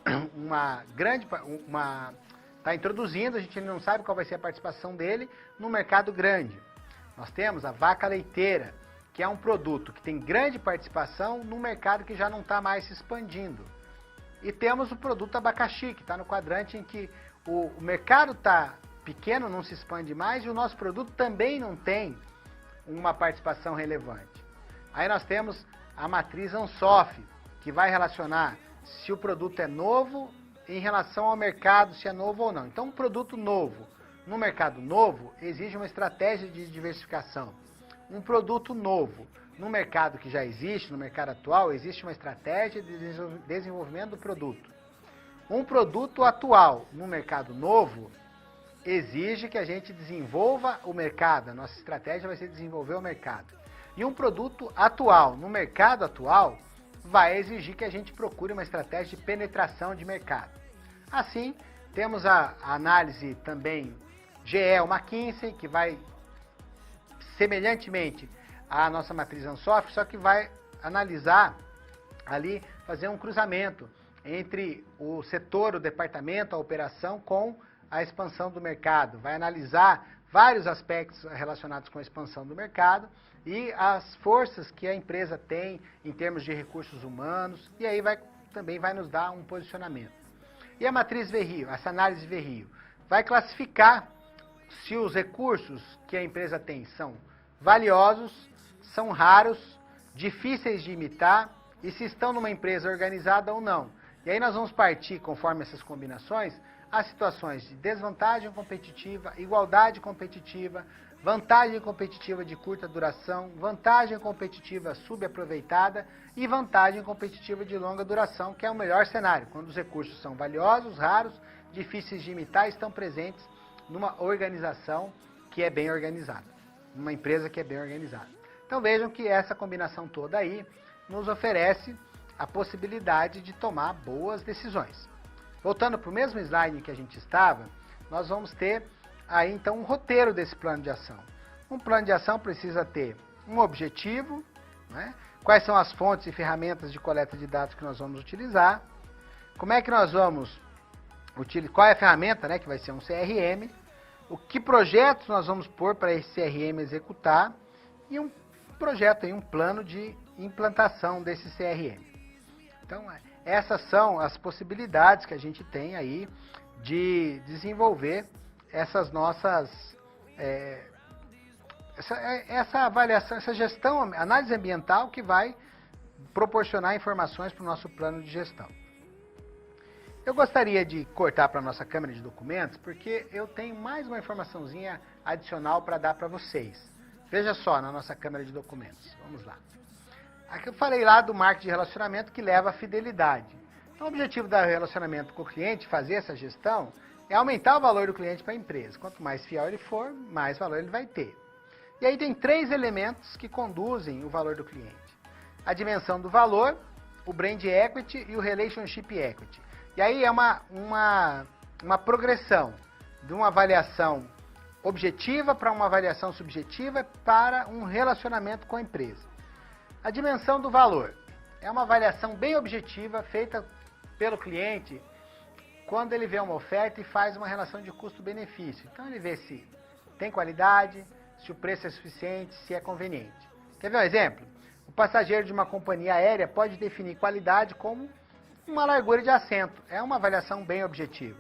está introduzindo, a gente não sabe qual vai ser a participação dele no mercado grande. Nós temos a vaca leiteira, que é um produto que tem grande participação no mercado que já não está mais se expandindo. E temos o produto abacaxi, que está no quadrante em que o mercado está pequeno, não se expande mais, e o nosso produto também não tem uma participação relevante. Aí nós temos a matriz Ansoff, que vai relacionar se o produto é novo em relação ao mercado, se é novo ou não. Então, um produto novo no mercado novo exige uma estratégia de diversificação. Um produto novo no mercado que já existe, no mercado atual, existe uma estratégia de desenvolvimento do produto. Um produto atual no mercado novo exige que a gente desenvolva o mercado. A nossa estratégia vai ser desenvolver o mercado. E um produto atual no mercado atual vai exigir que a gente procure uma estratégia de penetração de mercado. Assim, temos a análise também GE ou McKinsey, que vai, semelhantemente à nossa matriz Ansoff, só que vai analisar ali, fazer um cruzamento entre o setor, o departamento, a operação com a expansão do mercado. Vai analisar vários aspectos relacionados com a expansão do mercado e as forças que a empresa tem em termos de recursos humanos, e aí também vai nos dar um posicionamento. E a matriz VRIO, essa análise VRIO, vai classificar se os recursos que a empresa tem são valiosos, são raros, difíceis de imitar e se estão numa empresa organizada ou não. E aí nós vamos partir, conforme essas combinações, as situações de desvantagem competitiva, igualdade competitiva, vantagem competitiva de curta duração, vantagem competitiva subaproveitada e vantagem competitiva de longa duração, que é o melhor cenário, quando os recursos são valiosos, raros, difíceis de imitar e estão presentes numa organização que é bem organizada, numa empresa que é bem organizada. Então vejam que essa combinação toda aí nos oferece a possibilidade de tomar boas decisões. Voltando para o mesmo slide que a gente estava, nós vamos ter aí então um roteiro desse plano de ação. Um plano de ação precisa ter um objetivo, né? Quais são as fontes e ferramentas de coleta de dados que nós vamos utilizar, como é que nós vamos utilizar, qual é a ferramenta, né, que vai ser um CRM, o que projetos nós vamos pôr para esse CRM executar e um projeto, um plano de implantação desse CRM. Então, essas são as possibilidades que a gente tem aí de desenvolver essas nossas, essa avaliação, essa gestão, análise ambiental que vai proporcionar informações para o nosso plano de gestão. Eu gostaria de cortar para a nossa câmera de documentos, porque eu tenho mais uma informaçãozinha adicional para dar para vocês. Veja só na nossa câmera de documentos. Vamos lá. Aqui eu falei lá do marketing de relacionamento que leva à fidelidade. Então, o objetivo do relacionamento com o cliente, fazer essa gestão, é aumentar o valor do cliente para a empresa. Quanto mais fiel ele for, mais valor ele vai ter. E aí tem 3 elementos que conduzem o valor do cliente. A dimensão do valor, o brand equity e o relationship equity. E aí é uma progressão de uma avaliação objetiva para uma avaliação subjetiva para um relacionamento com a empresa. A dimensão do valor é uma avaliação bem objetiva feita pelo cliente quando ele vê uma oferta e faz uma relação de custo-benefício. Então ele vê se tem qualidade, se o preço é suficiente, se é conveniente. Quer ver um exemplo? O passageiro de uma companhia aérea pode definir qualidade como uma largura de assento. É uma avaliação bem objetiva.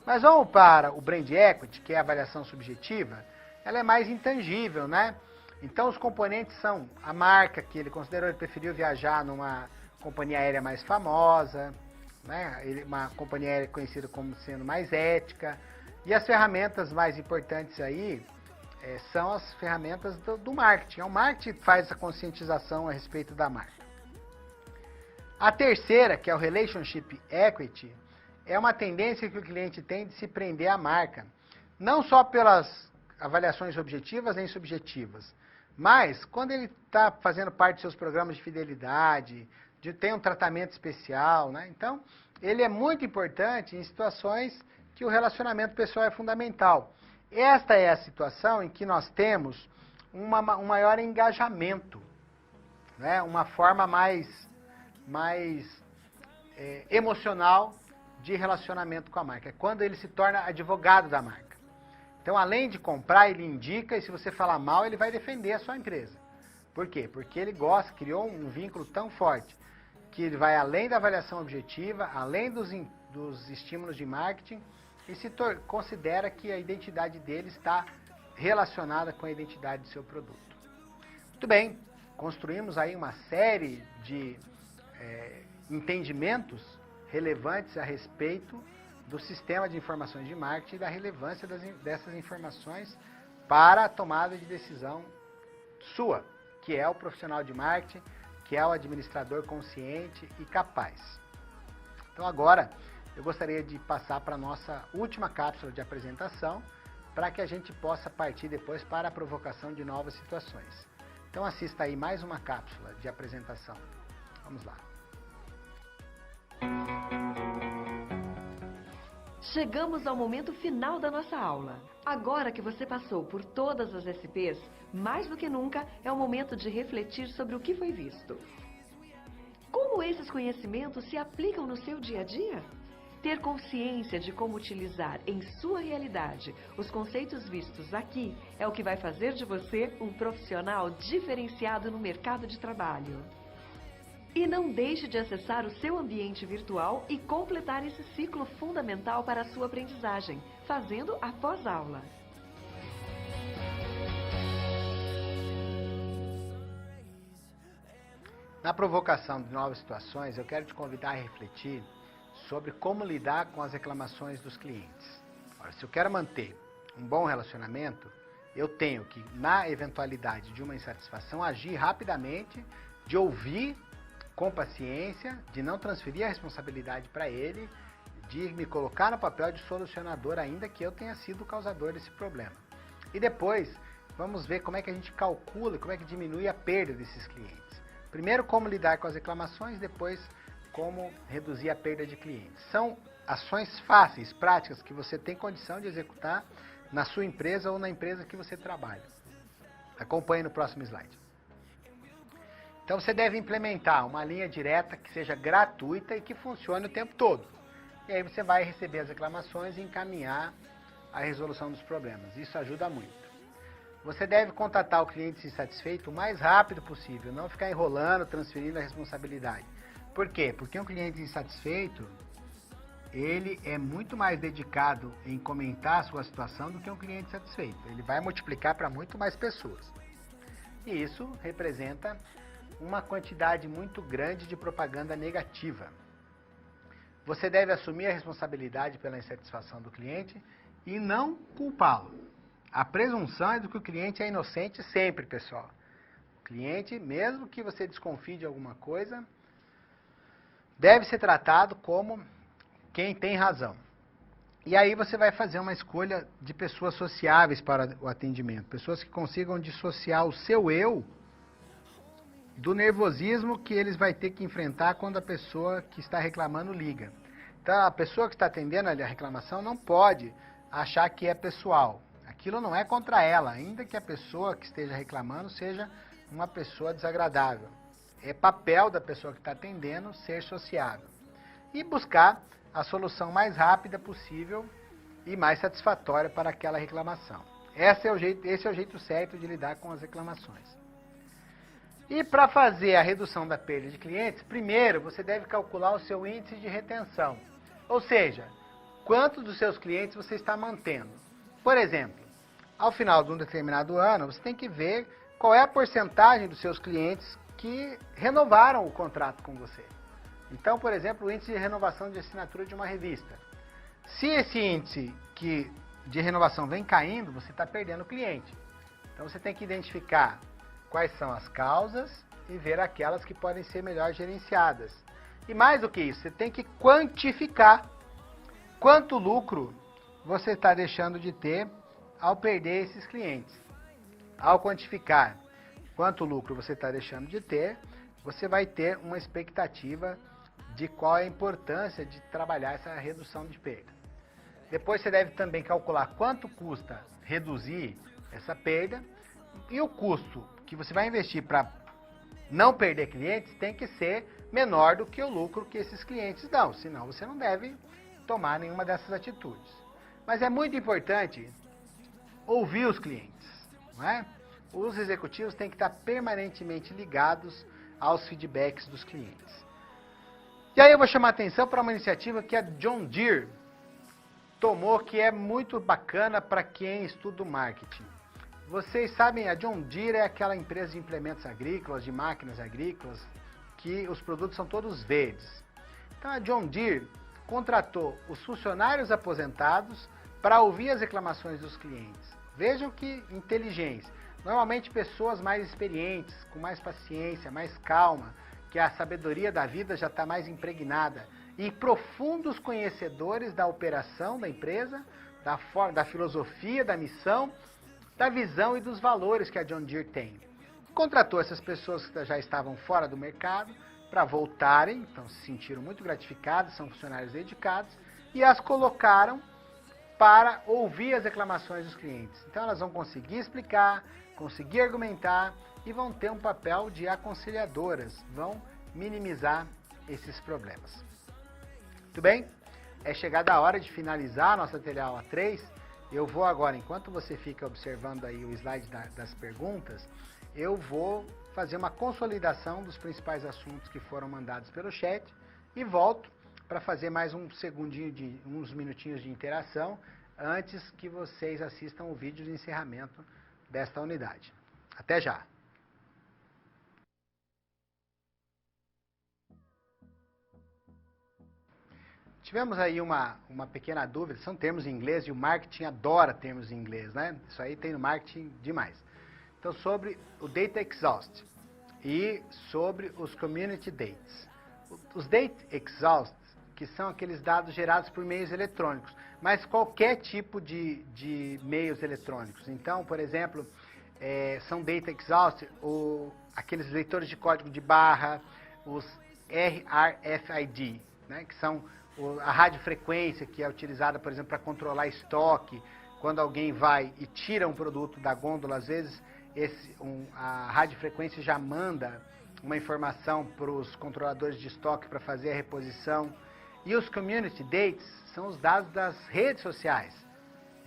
Mas vamos para o brand equity, que é a avaliação subjetiva, ela é mais intangível, né? Então os componentes são a marca que ele considerou, ele preferiu viajar numa companhia aérea mais famosa, né? Uma companhia aérea conhecida como sendo mais ética. E as ferramentas mais importantes aí são as ferramentas do marketing. É o marketing que faz a conscientização a respeito da marca. A terceira, que é o Relationship Equity, é uma tendência que o cliente tem de se prender à marca. Não só pelas avaliações objetivas nem subjetivas, mas quando ele está fazendo parte dos seus programas de fidelidade, de ter um tratamento especial, né? Então, ele é muito importante em situações que o relacionamento pessoal é fundamental. Esta é a situação em que nós temos um maior engajamento, né? Uma forma mais emocional de relacionamento com a marca. É quando ele se torna advogado da marca. Então, além de comprar, ele indica, e se você falar mal, ele vai defender a sua empresa. Por quê? Porque ele gosta, criou um vínculo tão forte, que ele vai além da avaliação objetiva, além dos estímulos de marketing, e se considera que a identidade dele está relacionada com a identidade do seu produto. Muito bem, construímos aí uma série de entendimentos relevantes a respeito do sistema de informações de marketing e da relevância dessas informações para a tomada de decisão sua, que é o profissional de marketing, que é o administrador consciente e capaz. Então agora eu gostaria de passar para a nossa última cápsula de apresentação, para que a gente possa partir depois para a provocação de novas situações. Então assista aí mais uma cápsula de apresentação. Vamos lá. Chegamos ao momento final da nossa aula. Agora que você passou por todas as SPs, mais do que nunca é o momento de refletir sobre o que foi visto. Como esses conhecimentos se aplicam no seu dia a dia? Ter consciência de como utilizar em sua realidade os conceitos vistos aqui é o que vai fazer de você um profissional diferenciado no mercado de trabalho. E não deixe de acessar o seu ambiente virtual e completar esse ciclo fundamental para a sua aprendizagem, fazendo após aula. Na provocação de novas situações, eu quero te convidar a refletir sobre como lidar com as reclamações dos clientes. Ora, se eu quero manter um bom relacionamento, eu tenho que, na eventualidade de uma insatisfação, agir rapidamente, de ouvir com paciência, de não transferir a responsabilidade para ele, de me colocar no papel de solucionador, ainda que eu tenha sido o causador desse problema. E depois, vamos ver como é que a gente calcula, como é que diminui a perda desses clientes. Primeiro, como lidar com as reclamações, depois, como reduzir a perda de clientes. São ações fáceis, práticas, que você tem condição de executar na sua empresa ou na empresa que você trabalha. Acompanhe no próximo slide. Então você deve implementar uma linha direta que seja gratuita e que funcione o tempo todo. E aí você vai receber as reclamações e encaminhar a resolução dos problemas. Isso ajuda muito. Você deve contatar o cliente insatisfeito o mais rápido possível, não ficar enrolando, transferindo a responsabilidade. Por quê? Porque um cliente insatisfeito, ele é muito mais dedicado em comentar a sua situação do que um cliente satisfeito. Ele vai multiplicar para muito mais pessoas. E isso representa uma quantidade muito grande de propaganda negativa. Você deve assumir a responsabilidade pela insatisfação do cliente e não culpá-lo. A presunção é de que o cliente é inocente sempre, pessoal. O cliente, mesmo que você desconfie de alguma coisa, deve ser tratado como quem tem razão. E aí você vai fazer uma escolha de pessoas sociáveis para o atendimento. Pessoas que consigam dissociar o seu eu do nervosismo que eles vão ter que enfrentar quando a pessoa que está reclamando liga. Então, a pessoa que está atendendo a reclamação não pode achar que é pessoal. Aquilo não é contra ela, ainda que a pessoa que esteja reclamando seja uma pessoa desagradável. É papel da pessoa que está atendendo ser sociável. E buscar a solução mais rápida possível e mais satisfatória para aquela reclamação. Esse é o jeito certo de lidar com as reclamações. E para fazer a redução da perda de clientes, primeiro você deve calcular o seu índice de retenção. Ou seja, quantos dos seus clientes você está mantendo. Por exemplo, ao final de um determinado ano, você tem que ver qual é a porcentagem dos seus clientes que renovaram o contrato com você. Então, por exemplo, o índice de renovação de assinatura de uma revista. Se esse índice de renovação vem caindo, você está perdendo cliente. Então, você tem que identificar quais são as causas e ver aquelas que podem ser melhor gerenciadas. E mais do que isso, você tem que quantificar quanto lucro você está deixando de ter ao perder esses clientes. Ao quantificar quanto lucro você está deixando de ter, você vai ter uma expectativa de qual é a importância de trabalhar essa redução de perda. Depois você deve também calcular quanto custa reduzir essa perda e o custo que você vai investir para não perder clientes tem que ser menor do que o lucro que esses clientes dão, senão você não deve tomar nenhuma dessas atitudes. Mas é muito importante ouvir os clientes, não é? Os executivos têm que estar permanentemente ligados aos feedbacks dos clientes. E aí eu vou chamar a atenção para uma iniciativa que a John Deere tomou, que é muito bacana para quem estuda o marketing. Vocês sabem, a John Deere é aquela empresa de implementos agrícolas, de máquinas agrícolas, que os produtos são todos verdes. Então a John Deere contratou os funcionários aposentados para ouvir as reclamações dos clientes. Vejam que inteligência. Normalmente pessoas mais experientes, com mais paciência, mais calma, que a sabedoria da vida já está mais impregnada, e profundos conhecedores da operação da empresa, da filosofia, da missão, da visão e dos valores que a John Deere tem. Contratou essas pessoas que já estavam fora do mercado para voltarem, então se sentiram muito gratificados, são funcionários dedicados, e as colocaram para ouvir as reclamações dos clientes. Então elas vão conseguir explicar, conseguir argumentar e vão ter um papel de aconselhadoras, vão minimizar esses problemas. Muito bem? É chegada a hora de finalizar a nossa teleaula 3. Eu vou agora, enquanto você fica observando aí o slide das perguntas, eu vou fazer uma consolidação dos principais assuntos que foram mandados pelo chat e volto para fazer mais uns minutinhos de interação antes que vocês assistam o vídeo de encerramento desta unidade. Até já! Tivemos aí uma pequena dúvida, são termos em inglês e o marketing adora termos em inglês, né? Isso aí tem no marketing demais. Então, sobre o Data Exhaust e sobre os Community Dates. Os Data Exhaust, que são aqueles dados gerados por meios eletrônicos, mas qualquer tipo de meios eletrônicos. Então, por exemplo, são Data Exhaust, aqueles leitores de código de barra, os RFID, né, que são a radiofrequência, que é utilizada, por exemplo, para controlar estoque, quando alguém vai e tira um produto da gôndola, às vezes a radiofrequência já manda uma informação para os controladores de estoque para fazer a reposição. E os community dates são os dados das redes sociais.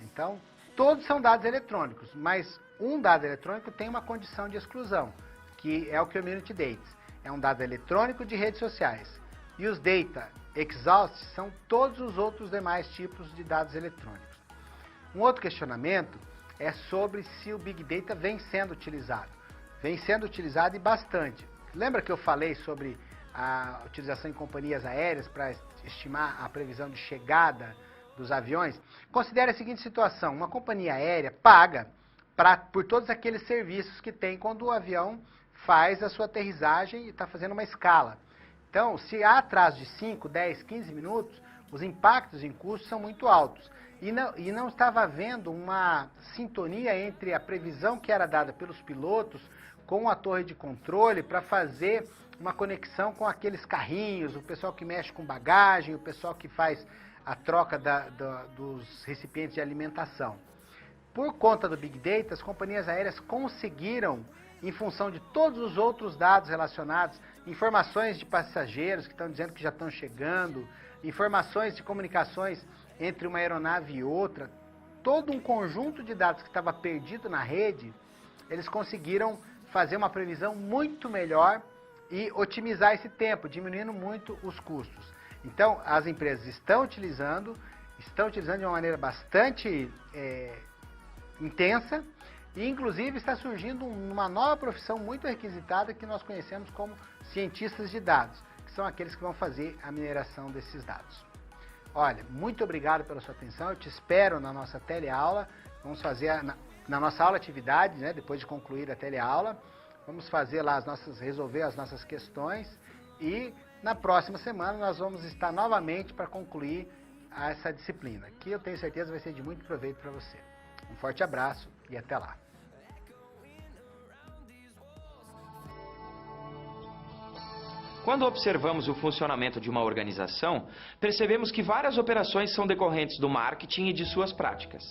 Então, todos são dados eletrônicos, mas um dado eletrônico tem uma condição de exclusão, que é o community dates. É um dado eletrônico de redes sociais. E os data exhaust são todos os outros demais tipos de dados eletrônicos. Um outro questionamento é sobre se o Big Data vem sendo utilizado. Vem sendo utilizado e bastante. Lembra que eu falei sobre a utilização em companhias aéreas para estimar a previsão de chegada dos aviões? Considere a seguinte situação: uma companhia aérea paga por todos aqueles serviços que tem quando o avião faz a sua aterrissagem e está fazendo uma escala. Então, se há atraso de 5, 10, 15 minutos, os impactos em custos são muito altos. E não estava havendo uma sintonia entre a previsão que era dada pelos pilotos com a torre de controle para fazer uma conexão com aqueles carrinhos, o pessoal que mexe com bagagem, o pessoal que faz a troca dos recipientes de alimentação. Por conta do Big Data, as companhias aéreas conseguiram, em função de todos os outros dados relacionados, informações de passageiros que estão dizendo que já estão chegando, informações de comunicações entre uma aeronave e outra, todo um conjunto de dados que estava perdido na rede, eles conseguiram fazer uma previsão muito melhor e otimizar esse tempo, diminuindo muito os custos. Então, as empresas estão utilizando de uma maneira bastante intensa, e inclusive está surgindo uma nova profissão muito requisitada que nós conhecemos como cientistas de dados, que são aqueles que vão fazer a mineração desses dados. Olha, muito obrigado pela sua atenção, eu te espero na nossa teleaula. Vamos fazer na nossa aula atividade, né, depois de concluir a teleaula, vamos fazer lá resolver as nossas questões, e na próxima semana nós vamos estar novamente para concluir essa disciplina, que eu tenho certeza vai ser de muito proveito para você. Um forte abraço e até lá. Quando observamos o funcionamento de uma organização, percebemos que várias operações são decorrentes do marketing e de suas práticas.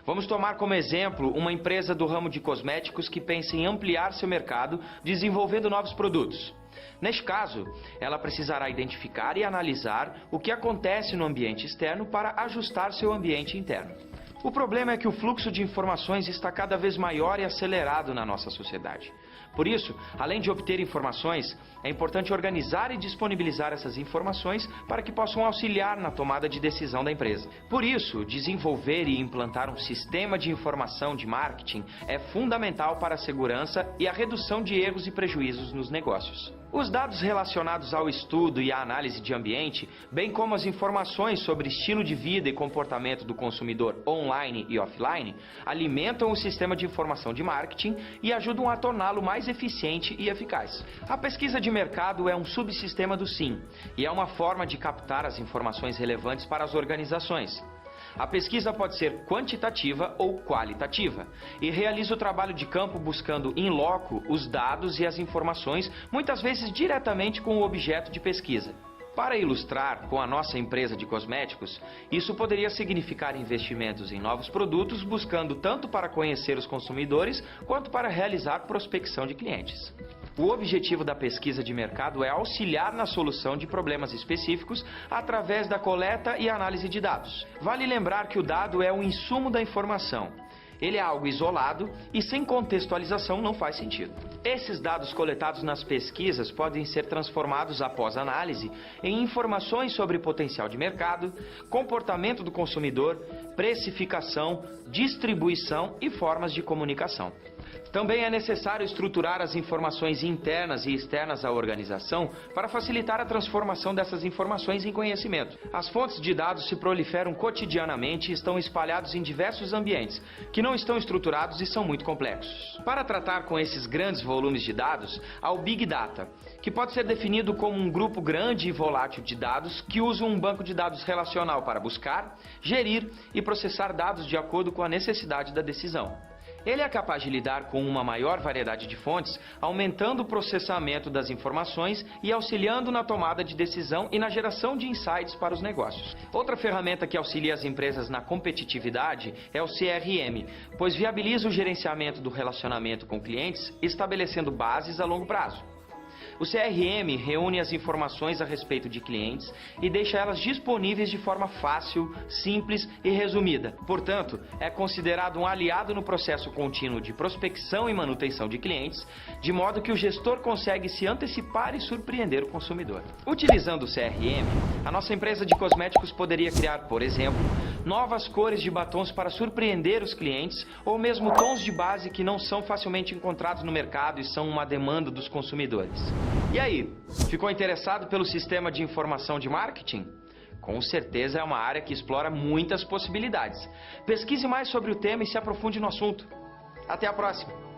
Vamos tomar como exemplo uma empresa do ramo de cosméticos que pensa em ampliar seu mercado, desenvolvendo novos produtos. Neste caso, ela precisará identificar e analisar o que acontece no ambiente externo para ajustar seu ambiente interno. O problema é que o fluxo de informações está cada vez maior e acelerado na nossa sociedade. Por isso, além de obter informações, é importante organizar e disponibilizar essas informações para que possam auxiliar na tomada de decisão da empresa. Por isso, desenvolver e implantar um sistema de informação de marketing é fundamental para a segurança e a redução de erros e prejuízos nos negócios. Os dados relacionados ao estudo e à análise de ambiente, bem como as informações sobre estilo de vida e comportamento do consumidor online e offline, alimentam o sistema de informação de marketing e ajudam a torná-lo mais eficiente e eficaz. A pesquisa de mercado é um subsistema do SIM e é uma forma de captar as informações relevantes para as organizações. A pesquisa pode ser quantitativa ou qualitativa e realiza o trabalho de campo buscando in loco os dados e as informações, muitas vezes diretamente com o objeto de pesquisa. Para ilustrar com a nossa empresa de cosméticos, isso poderia significar investimentos em novos produtos, buscando tanto para conhecer os consumidores quanto para realizar prospecção de clientes. O objetivo da pesquisa de mercado é auxiliar na solução de problemas específicos através da coleta e análise de dados. Vale lembrar que o dado é um insumo da informação. Ele é algo isolado e sem contextualização não faz sentido. Esses dados coletados nas pesquisas podem ser transformados após análise em informações sobre potencial de mercado, comportamento do consumidor, precificação, distribuição e formas de comunicação. Também é necessário estruturar as informações internas e externas à organização para facilitar a transformação dessas informações em conhecimento. As fontes de dados se proliferam cotidianamente e estão espalhados em diversos ambientes, que não estão estruturados e são muito complexos. Para tratar com esses grandes volumes de dados, há o Big Data, que pode ser definido como um grupo grande e volátil de dados que usa um banco de dados relacional para buscar, gerir e processar dados de acordo com a necessidade da decisão. Ele é capaz de lidar com uma maior variedade de fontes, aumentando o processamento das informações e auxiliando na tomada de decisão e na geração de insights para os negócios. Outra ferramenta que auxilia as empresas na competitividade é o CRM, pois viabiliza o gerenciamento do relacionamento com clientes, estabelecendo bases a longo prazo. O CRM reúne as informações a respeito de clientes e deixa elas disponíveis de forma fácil, simples e resumida. Portanto, é considerado um aliado no processo contínuo de prospecção e manutenção de clientes, de modo que o gestor consegue se antecipar e surpreender o consumidor. Utilizando o CRM, a nossa empresa de cosméticos poderia criar, por exemplo, novas cores de batons para surpreender os clientes ou mesmo tons de base que não são facilmente encontrados no mercado e são uma demanda dos consumidores. E aí, ficou interessado pelo sistema de informação de marketing? Com certeza é uma área que explora muitas possibilidades. Pesquise mais sobre o tema e se aprofunde no assunto. Até a próxima!